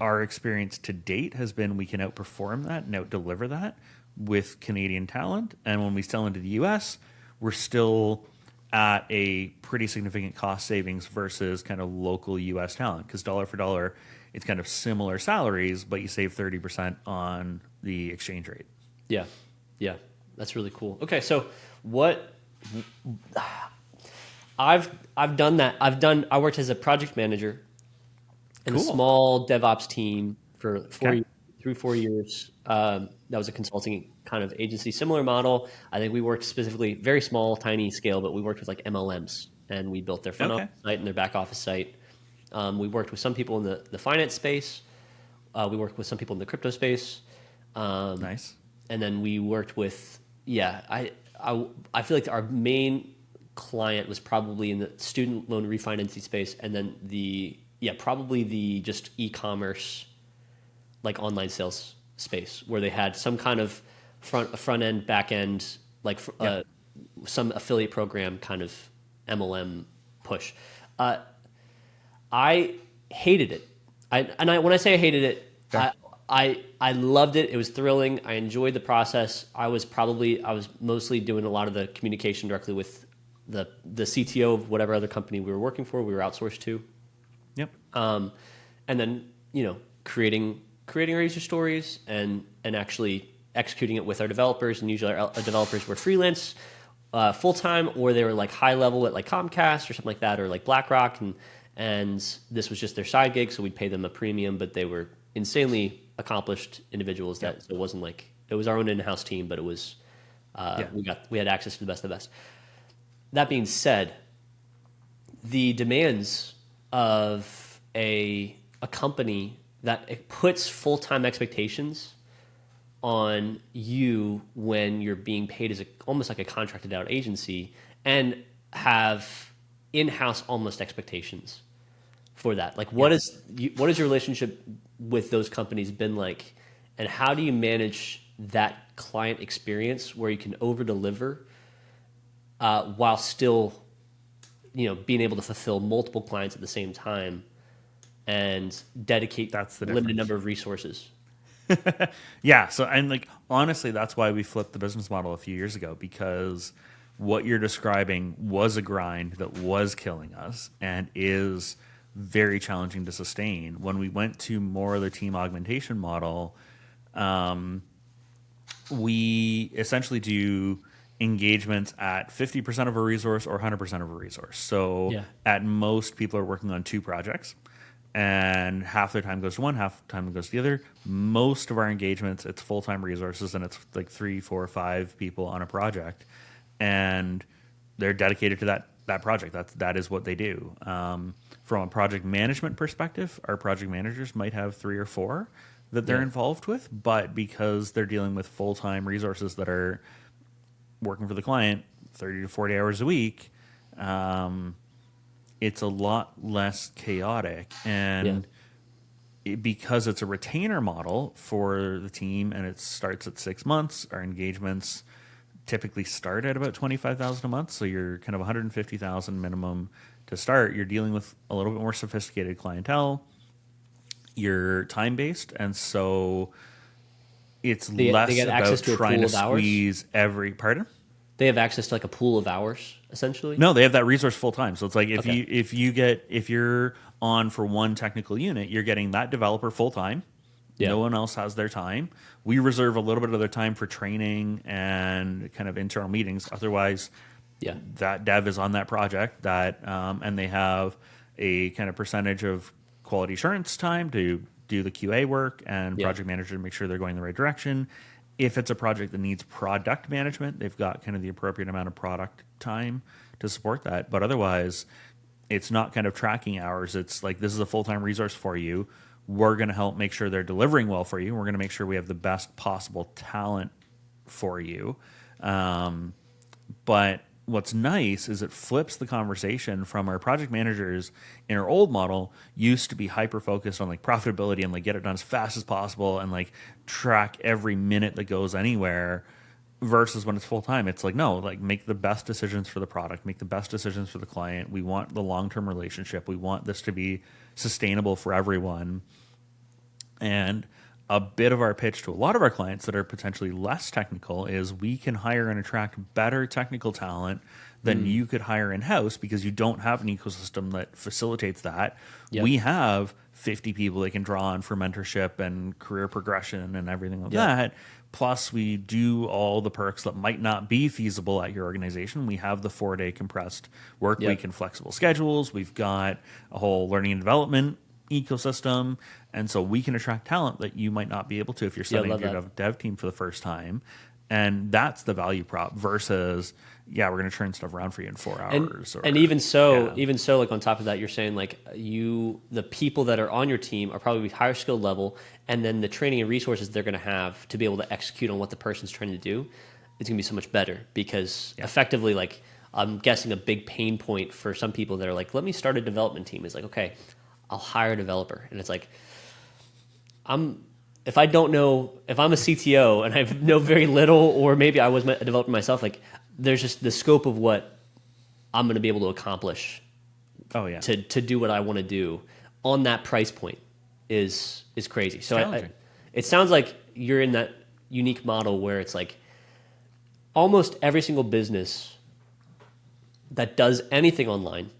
our experience to date has been we can outperform that and out-deliver that with Canadian talent. And when we sell into the U.S., we're still at a pretty significant cost savings versus kind of local U.S. talent, because dollar for dollar, it's kind of similar salaries, but you save 30% on the exchange rate. Yeah, that's really cool. Okay, so what I've done that. I worked as a project manager in a small DevOps team for 4 years. That was a consulting kind of agency, similar model. I think we worked specifically very small, tiny scale, but we worked with like MLMs, and we built their front office site and their back office site. We worked with some people in the finance space. We worked with some people in the crypto space. Nice. And then we worked with I feel like our main client was probably in the student loan refinancing space, and then probably the just e-commerce, like online sales space, where they had some kind of front end, back end, like some affiliate program kind of MLM push. I hated it. When I say I hated it, I loved it. It was thrilling. I enjoyed the process. I was mostly doing a lot of the communication directly with the CTO of whatever other company we were working for. We were outsourced to. Yep. And then creating our user stories and actually executing it with our developers. And usually our developers were freelance, full time, or they were like high level at like Comcast or something like that, or like BlackRock, and this was just their side gig, so we'd pay them a premium, but they were insanely accomplished individuals. So it wasn't like it was our own in-house team, but it was We had access to the best of the best. That being said, the demands of a company that it puts full-time expectations on you when you're being paid as almost like a contracted out agency, and have in-house almost expectations for that. Like, what is your relationship with those companies been like, and how do you manage that client experience where you can over-deliver while still, being able to fulfill multiple clients at the same time and dedicate That's the limited difference. number of resources? Yeah. So, and like, honestly, that's why we flipped the business model a few years ago, because what you're describing was a grind that was killing us and is very challenging to sustain. When we went to more of the team augmentation model, we essentially do engagements at 50% of a resource or 100% of a resource. So Yeah. at most, people are working on 2 projects, and half their time goes to one, half the time goes to the other. Most of our engagements, it's full-time resources, and it's like 3, 4, 5 people on a project, and they're dedicated to that project. That is what they do. From a project management perspective, our project managers might have 3 or 4 that they're involved with, but because they're dealing with full-time resources that are working for the client 30 to 40 hours a week, it's a lot less chaotic. And because it's a retainer model for the team and it starts at 6 months, our engagements typically start at about $25,000 a month. So you're kind of $150,000 minimum to start. You're dealing with a little bit more sophisticated clientele. You're time-based, and so it's They less get about access to a trying pool to of hours? squeeze every... Pardon? They have access to like a pool of hours, essentially? No, they have that resource full time. So it's like Okay. if you're on for one technical unit, you're getting that developer full time. Yeah. No one else has their time. We reserve a little bit of their time for training and kind of internal meetings. Otherwise, Yeah. that dev is on that project and they have a kind of percentage of quality assurance time to do the QA work and project manager to make sure they're going the right direction. If it's a project that needs product management, they've got kind of the appropriate amount of product time to support that. But otherwise, it's not kind of tracking hours. It's like, this is a full-time resource for you. We're going to help make sure they're delivering well for you. We're going to make sure we have the best possible talent for you. But what's nice is it flips the conversation from our project managers in our old model used to be hyper focused on like profitability and like get it done as fast as possible and like track every minute that goes anywhere, versus when it's full time. It's like, no, like make the best decisions for the product, make the best decisions for the client. We want the long-term relationship. We want this to be sustainable for everyone. And a bit of our pitch to a lot of our clients that are potentially less technical is we can hire and attract better technical talent than you could hire in-house, because you don't have an ecosystem that facilitates that. Yep. We have 50 people they can draw on for mentorship and career progression and everything like that. Plus, we do all the perks that might not be feasible at your organization. We have the 4-day compressed work week and flexible schedules. We've got a whole learning and development ecosystem, and so we can attract talent that you might not be able to if you're setting up your dev team for the first time. And that's the value prop versus, we're going to turn stuff around for you in 4 hours. And even so, like on top of that, you're saying like the people that are on your team are probably higher skill level, and then the training and resources they're going to have to be able to execute on what the person's trying to do is going to be so much better, because effectively, like, I'm guessing a big pain point for some people that are like, let me start a development team, is like, okay, I'll hire a developer. And it's like, if I'm a CTO and I know very little, or maybe I was a developer myself, like, there's just the scope of what I'm going to be able to accomplish to do what I want to do on that price point is crazy. So it sounds like you're in that unique model where it's like almost every single business that does anything online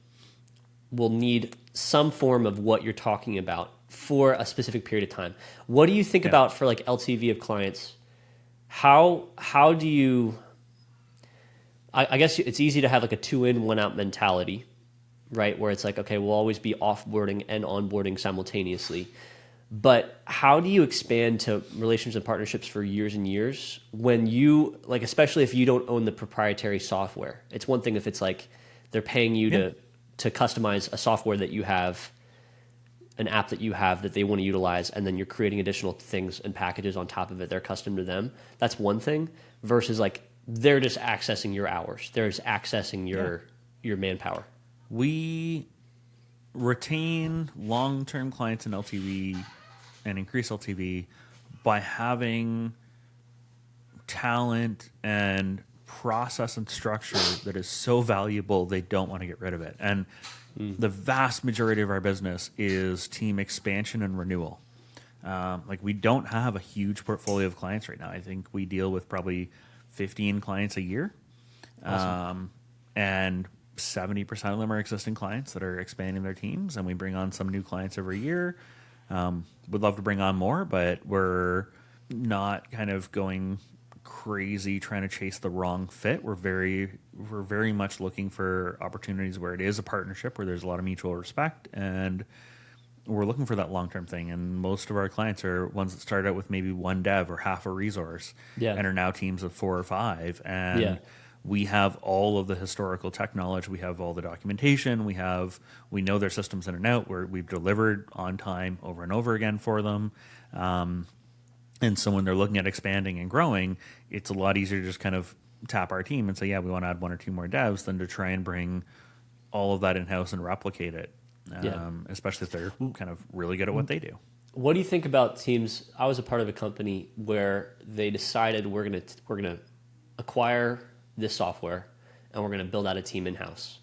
will need some form of what you're talking about for a specific period of time. What do you think about for like LTV of clients? How do you, I guess it's easy to have like a 2-in, 1-out mentality, right? Where it's like, okay, we'll always be offboarding and onboarding simultaneously. But how do you expand to relationships and partnerships for years and years when you, like, especially if you don't own the proprietary software? It's one thing if it's like they're paying you to customize a software that you have, an app that you have that they want to utilize, and then you're creating additional things and packages on top of it. They're custom to them. That's one thing versus like they're just accessing your hours. They're just accessing your manpower. We retain long-term clients in LTV and increase LTV by having talent and process and structure that is so valuable they don't want to get rid of it. And the vast majority of our business is team expansion and renewal. Like we don't have a huge portfolio of clients right now. I think we deal with probably 15 clients a year. Awesome. And 70% of them are existing clients that are expanding their teams, and we bring on some new clients every year. Would love to bring on more, but we're not kind of going crazy trying to chase the wrong fit. We're very much looking for opportunities where it is a partnership, where there's a lot of mutual respect, and we're looking for that long-term thing. And most of our clients are ones that start out with maybe one dev or half a resource and are now teams of 4 or 5. And we have all of the historical tech knowledge. We have all the documentation. We know their systems in and out. We've delivered on time over and over again for them. And so when they're looking at expanding and growing, it's a lot easier to just kind of tap our team and say, yeah, we want to add 1 or 2 more devs than to try and bring all of that in-house and replicate it, especially if they're kind of really good at what they do. What do you think about teams? I was a part of a company where they decided we're gonna acquire this software and we're gonna build out a team in-house.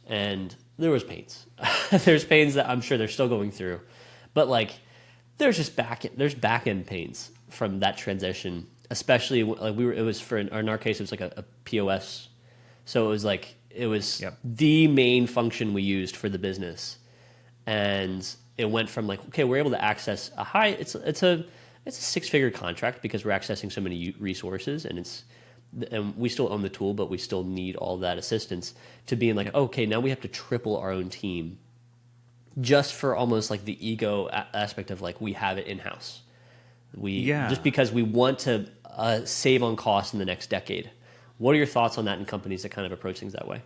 And there was pains. There's pains that I'm sure they're still going through, but like there's back end pains from that transition, especially like it was for in our case it was like a POS, so it was the main function we used for the business, and it went from like, okay, we're able to access it's a 6-figure contract because we're accessing so many resources, and we still own the tool, but we still need all that assistance, to being like, okay, now we have to triple our own team just for almost like the ego aspect of like we have it in-house. Just because we want to save on costs in the next decade. What are your thoughts on that in companies that kind of approach things that way?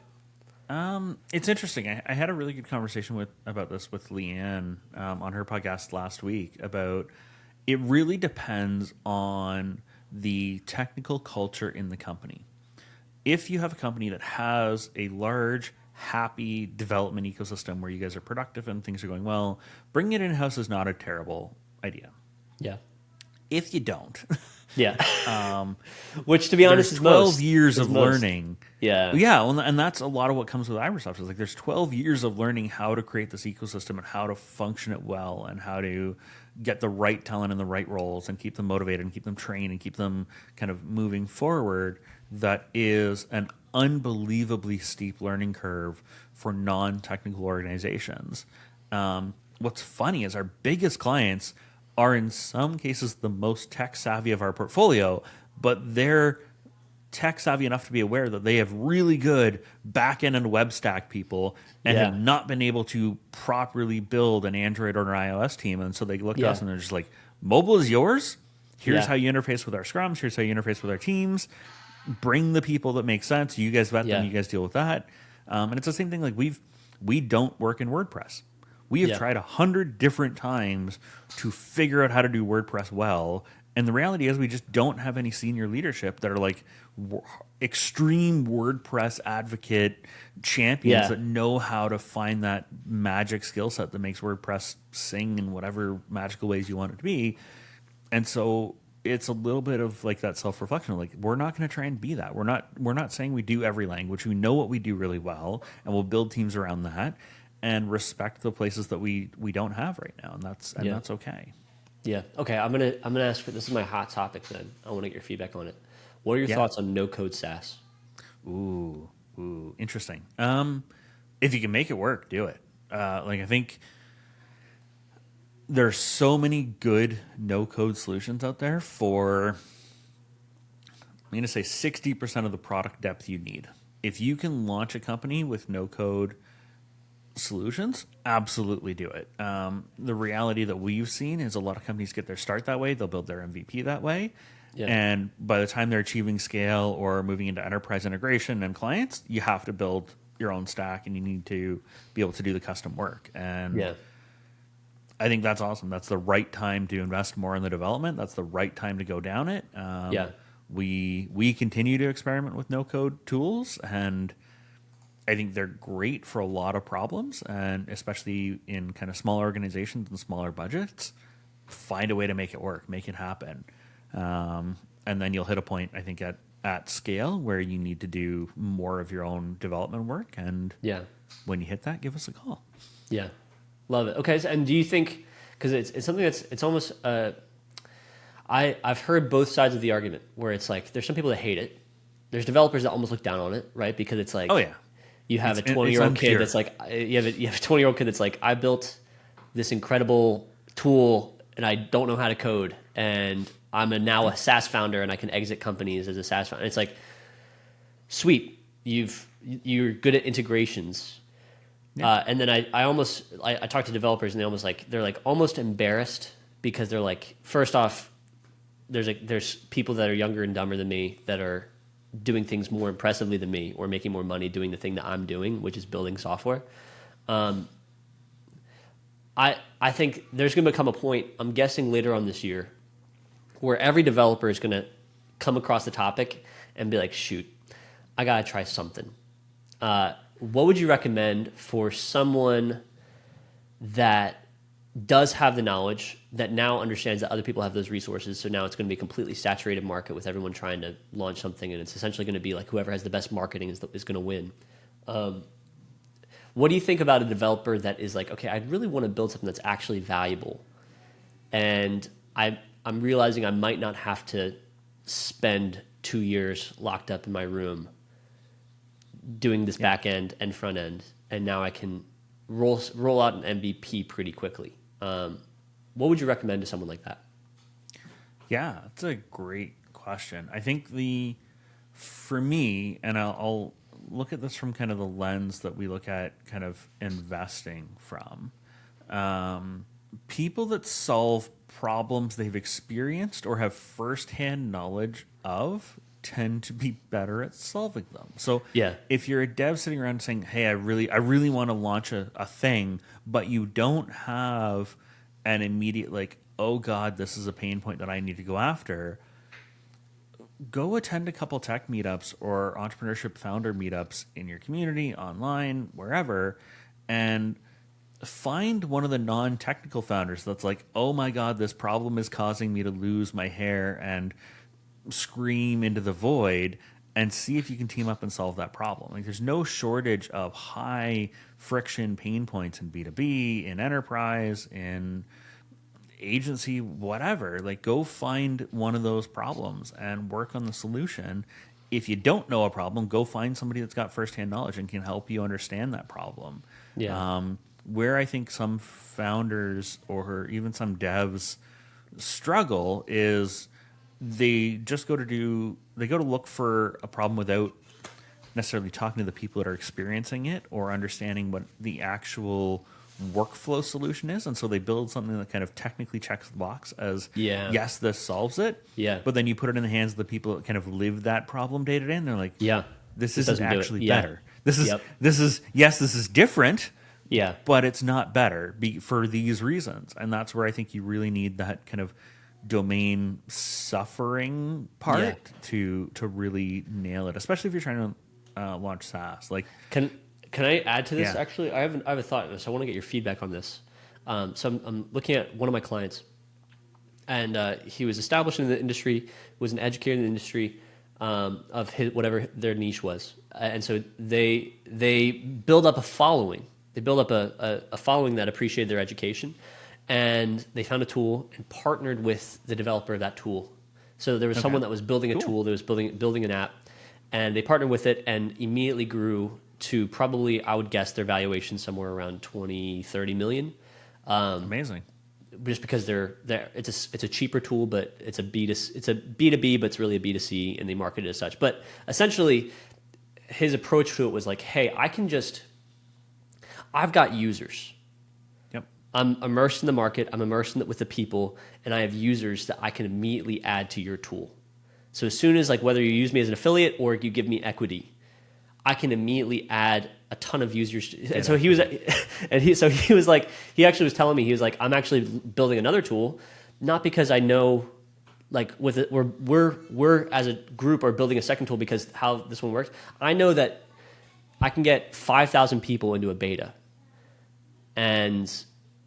It's interesting. I had a really good conversation about this with Leanne on her podcast last week about it really depends on the technical culture in the company. If you have a company that has a large, happy development ecosystem where you guys are productive and things are going well, bringing it in-house is not a terrible idea. Yeah. If you don't. Which, to be honest, is 12 years of learning. Yeah. Yeah, well, and that's a lot of what comes with Microsoft. Is like there's 12 years of learning how to create this ecosystem and how to function it well and how to get the right talent in the right roles and keep them motivated and keep them trained and keep them kind of moving forward. That is an unbelievably steep learning curve for non-technical organizations. What's funny is our biggest clients are in some cases the most tech savvy of our portfolio, but they're tech savvy enough to be aware that they have really good back-end and web stack people and have not been able to properly build an Android or an iOS team. And so they look at us and they're just like, mobile is yours. Here's how you interface with our scrums. Here's how you interface with our teams. Bring the people that make sense. You guys vet them. You guys deal with that. And it's the same thing. Like we don't work in WordPress. We have tried 100 different times to figure out how to do WordPress well. And the reality is we just don't have any senior leadership that are like extreme WordPress advocate champions that know how to find that magic skill set that makes WordPress sing in whatever magical ways you want it to be. And so it's a little bit of like that self-reflection. Like we're not going to try and be that. We're not saying we do every language. We know what we do really well, and we'll build teams around that and respect the places that we don't have right now, and that's okay. Yeah. Okay. I'm gonna ask for this is my hot topic. Then I want to get your feedback on it. What are your thoughts on no-code SaaS? Ooh, interesting. If you can make it work, do it. I think there's so many good no-code solutions out there for, I'm going to say 60% of the product depth you need. If you can launch a company with no-code solutions, absolutely do it. The reality that we've seen is a lot of companies get their start that way. They'll build their MVP that way. Yeah. And by the time they're achieving scale or moving into enterprise integration and clients, you have to build your own stack and you need to be able to do the custom work. And Yeah. I think that's awesome. That's the right time to invest more in the development. That's the right time to go down it. Yeah. We continue to experiment with no code tools, and I think they're great for a lot of problems, and especially in kind of smaller organizations and smaller budgets. Find a way to make it work, make it happen, and then you'll hit a point, I think, at scale where you need to do more of your own development work. And Yeah. when you hit that, give us a call. Yeah. Love it. Okay. And do you think, because it's something it's almost, I've heard both sides of the argument where it's like, there's some people that hate it. There's developers that almost look down on it, right? Because it's like, Oh yeah, you have It's- a 20-year-old it's kid unpure. that's like, you have a 20-year-old kid that's like, I built this incredible tool and I don't know how to code, and I'm now a SaaS founder and I can exit companies as a SaaS founder. It's like, sweet, you're good at integrations. Yeah. And then I talk to developers and they're like almost embarrassed because they're like, first off, there's people that are younger and dumber than me that are doing things more impressively than me or making more money doing the thing that I'm doing, which is building software. I think there's going to become a point, I'm guessing later on this year, where every developer is going to come across the topic and be like, shoot, I got to try something. What would you recommend for someone that does have the knowledge, that now understands that other people have those resources, so now it's going to be a completely saturated market with everyone trying to launch something, and it's essentially going to be like whoever has the best marketing is going to win. What do you think about a developer that is like, okay, I really want to build something that's actually valuable, and I'm realizing I might not have to spend 2 years locked up in my room doing this back end and front end, and now I can roll out an MVP pretty quickly. What would you recommend to someone like that? Yeah, that's a great question. I think for me, and I'll look at this from kind of the lens that we look at kind of investing from. People that solve problems they've experienced or have firsthand knowledge of tend to be better at solving them. So Yeah. if you're a dev sitting around saying, hey, I really want to launch a thing, but you don't have an immediate like, oh God, this is a pain point that I need to go after, go attend a couple tech meetups or entrepreneurship founder meetups in your community, online, wherever, and find one of the non-technical founders that's like, oh my God, this problem is causing me to lose my hair and scream into the void, and see if you can team up and solve that problem. Like, there's no shortage of high friction pain points in B2B, in enterprise, in agency, whatever. Like, go find one of those problems and work on the solution. If you don't know a problem, go find somebody that's got firsthand knowledge and can help you understand that problem. Yeah. Where I think some founders or even some devs struggle is they just go to look for a problem without necessarily talking to the people that are experiencing it or understanding what the actual workflow solution is, and so they build something that kind of technically checks the box as yes, this solves it. Yeah. But then you put it in the hands of the people that kind of live that problem day to day, and they're like, Yeah. this This isn't doesn't do it. actually Yeah. better. This is Yep. this is different, Yeah. but it's not better for these reasons. And that's where I think you really need that kind of domain suffering part to really nail it, especially if you're trying to launch SaaS. Like, Can I add to this? Yeah. Actually, I have a thought, so I want to get your feedback on this. So I'm looking at one of my clients, and he was established in the industry, was an educator in the industry of his, whatever their niche was, and so they build up a following. They build up a following that appreciated their education, and they found a tool and partnered with the developer of that tool. So there was someone that was building a tool, that was building an app, and they partnered with it and immediately grew to probably, I would guess, their valuation somewhere around 20, 30 million. amazing. Just because it's a cheaper tool, but it's a B2B, but it's really a B2C, and they market it as such. But essentially, his approach to it was like, hey, I've got users. Yep. I'm immersed in the market. I'm immersed with the people, and I have users that I can immediately add to your tool. So as soon as like whether you use me as an affiliate or you give me equity, I can immediately add a ton of users. And so he was, he actually was telling me, he was like, I'm actually building another tool, not because I know, like with it, we're as a group are building a second tool because how this one works. I know that I can get 5,000 people into a beta, and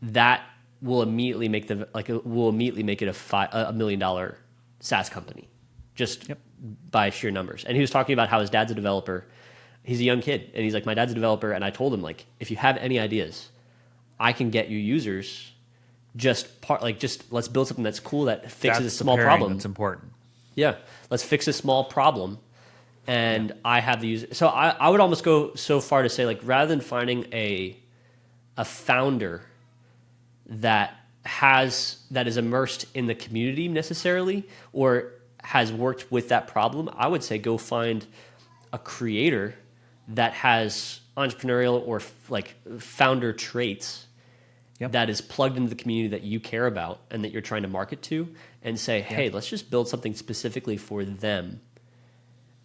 that will immediately make it a $1 million SaaS company, just by sheer numbers. And he was talking about how his dad's a developer. He's a young kid, and he's like, my dad's a developer, and I told him, like, if you have any ideas, I can get you users. Just let's build something that's cool that fixes a small problem. That's important. Yeah, let's fix a small problem, and I have the user. So I would almost go so far to say, like, rather than finding a founder that is immersed in the community necessarily or has worked with that problem, I would say go find a creator that has entrepreneurial or like founder traits that is plugged into the community that you care about and that you're trying to market to, and say, hey, let's just build something specifically for them,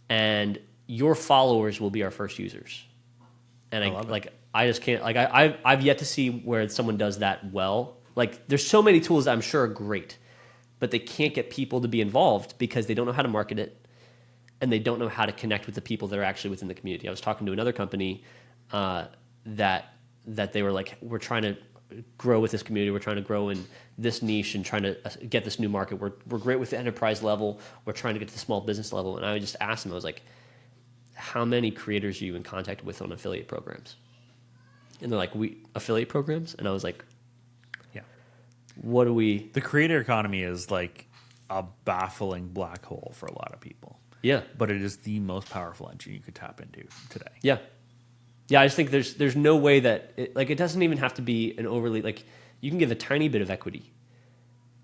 and your followers will be our first users. And I just can't, like, I've yet to see where someone does that well. Like, there's so many tools that I'm sure are great, but they can't get people to be involved because they don't know how to market it, and they don't know how to connect with the people that are actually within the community. I was talking to another company that they were like, we're trying to grow with this community. We're trying to grow in this niche and trying to get this new market. We're great with the enterprise level. We're trying to get to the small business level. And I would just ask them, I was like, how many creators are you in contact with on affiliate programs? And they're like, affiliate programs? And I was like, yeah. What do we... The creator economy is like a baffling black hole for a lot of people. Yeah. But it is the most powerful engine you could tap into today. Yeah. Yeah, I just think there's no way that... it doesn't even have to be an overly... Like, you can give a tiny bit of equity,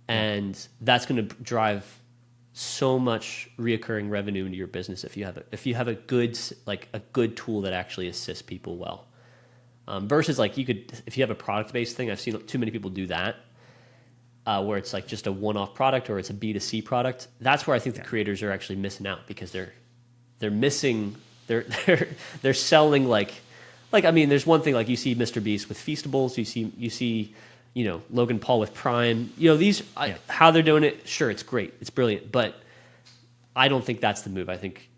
and that's going to drive so much reoccurring revenue into your business if you have a good tool that actually assists people well. Versus, like, if you have a product-based thing, I've seen too many people do that, where it's like just a one-off product or it's a B2C product. That's where I think the creators are actually missing out, because they're missing... They're selling like I mean, there's one thing, like you see Mr. Beast with Feastables, you see Logan Paul with Prime, how they're doing it. Sure, it's great, it's brilliant, but I don't think that's the move. I think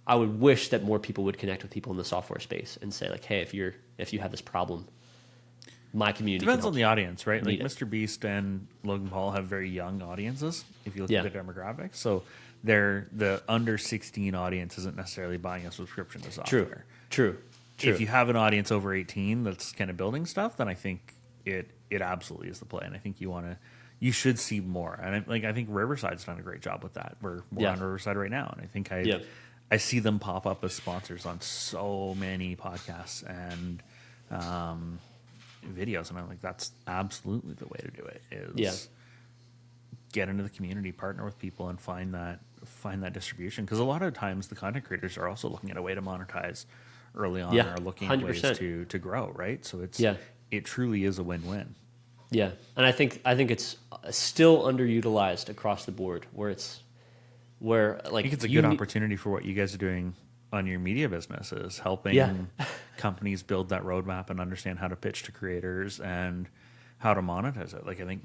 I would wish that more people would connect with people in the software space and say, like, hey, if you have this problem, my community depends on the audience, right? Like it. Mr. Beast and Logan Paul have very young audiences if you look at the demographics. So the under 16 audience isn't necessarily buying a subscription to software. True. If you have an audience over 18 that's kind of building stuff, then I think it absolutely is the play. And I think you should see more. And I think Riverside's done a great job with that. We're on Riverside right now, and I think I see them pop up as sponsors on so many podcasts and videos, and I'm like, that's absolutely the way to do it. Is get into the community, partner with people, and find that distribution. Because a lot of times the content creators are also looking at a way to monetize early on, or looking at 100%. ways to grow, right? So it truly is a win-win. Yeah, and I think it's still underutilized across the board, where I think it's a good opportunity for what you guys are doing on your media business, is helping companies build that roadmap and understand how to pitch to creators and how to monetize it. Like, I think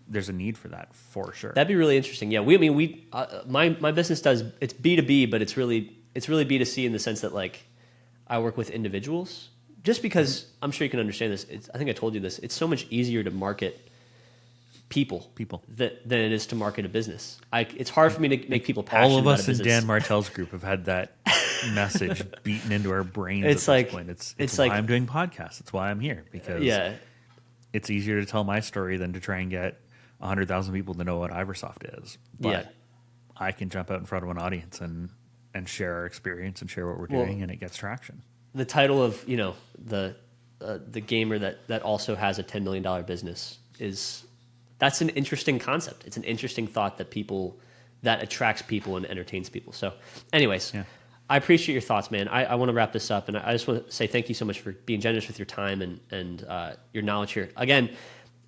there's a need for that for sure. That'd be really interesting. Yeah, my business it's B2B, but it's really B2C in the sense that, like, I work with individuals. Just because I'm sure you can understand this, I think I told you this. It's so much easier to market people than it is to market a business. It's hard for me to make people passionate about a business. All of us in Dan Martell's group have had that message beaten into our brains. It's at like this point. It's why I'm doing podcasts. It's why I'm here, because it's easier to tell my story than to try and get 100,000 people to know what Iversoft is. But I can jump out in front of an audience and share our experience and share what we're doing, and it gets traction. The title of the gamer that also has a $10 million business that's an interesting concept. It's an interesting thought that attracts people and entertains people. So, anyways, I appreciate your thoughts, man. I want to wrap this up, and I just want to say thank you so much for being generous with your time and your knowledge here. Again,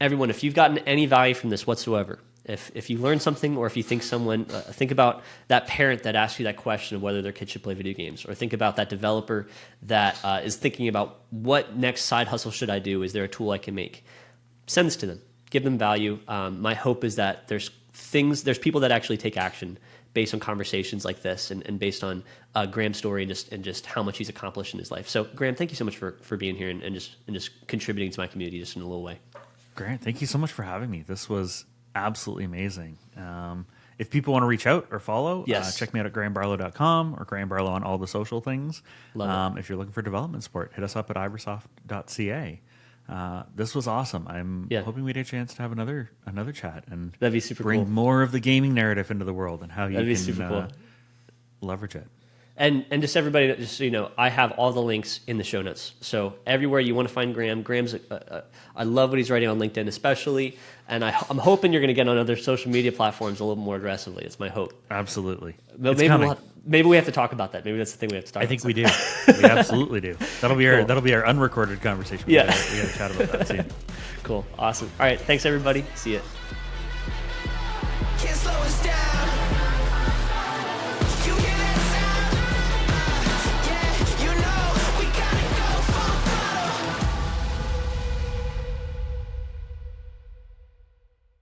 everyone, if you've gotten any value from this whatsoever, if you learned something, or if you think someone, think about that parent that asked you that question of whether their kid should play video games, or think about that developer that is thinking about what next side hustle should I do? Is there a tool I can make? Send this to them. Give them value. My hope is that there's people that actually take action based on conversations like this, and based on Graeme's story and just how much he's accomplished in his life. So, Graeme, thank you so much for being here and just contributing to my community just in a little way. Grant, thank you so much for having me. This was absolutely amazing. If people want to reach out or follow, Yes. check me out at graemebarlow.com or Graeme Barlow on all the social things. Love If you're looking for development support, hit us up at ibersoft.ca. This was awesome. I'm hoping we get a chance to have another chat and That'd be super bring cool. more of the gaming narrative into the world and how you That'd be can super cool. leverage it. And just everybody, just so you know, I have all the links in the show notes. So everywhere you want to find Graeme's, I love what he's writing on LinkedIn especially, and I'm hoping you're going to get on other social media platforms a little more aggressively. It's my hope. Absolutely. But It's coming. maybe we have to talk about that. Maybe that's the thing we have to talk about. I think we do. We absolutely do. That'll be our unrecorded conversation. We gotta chat about that soon. Cool. Awesome. All right. Thanks, everybody. See ya. Can't slow us down.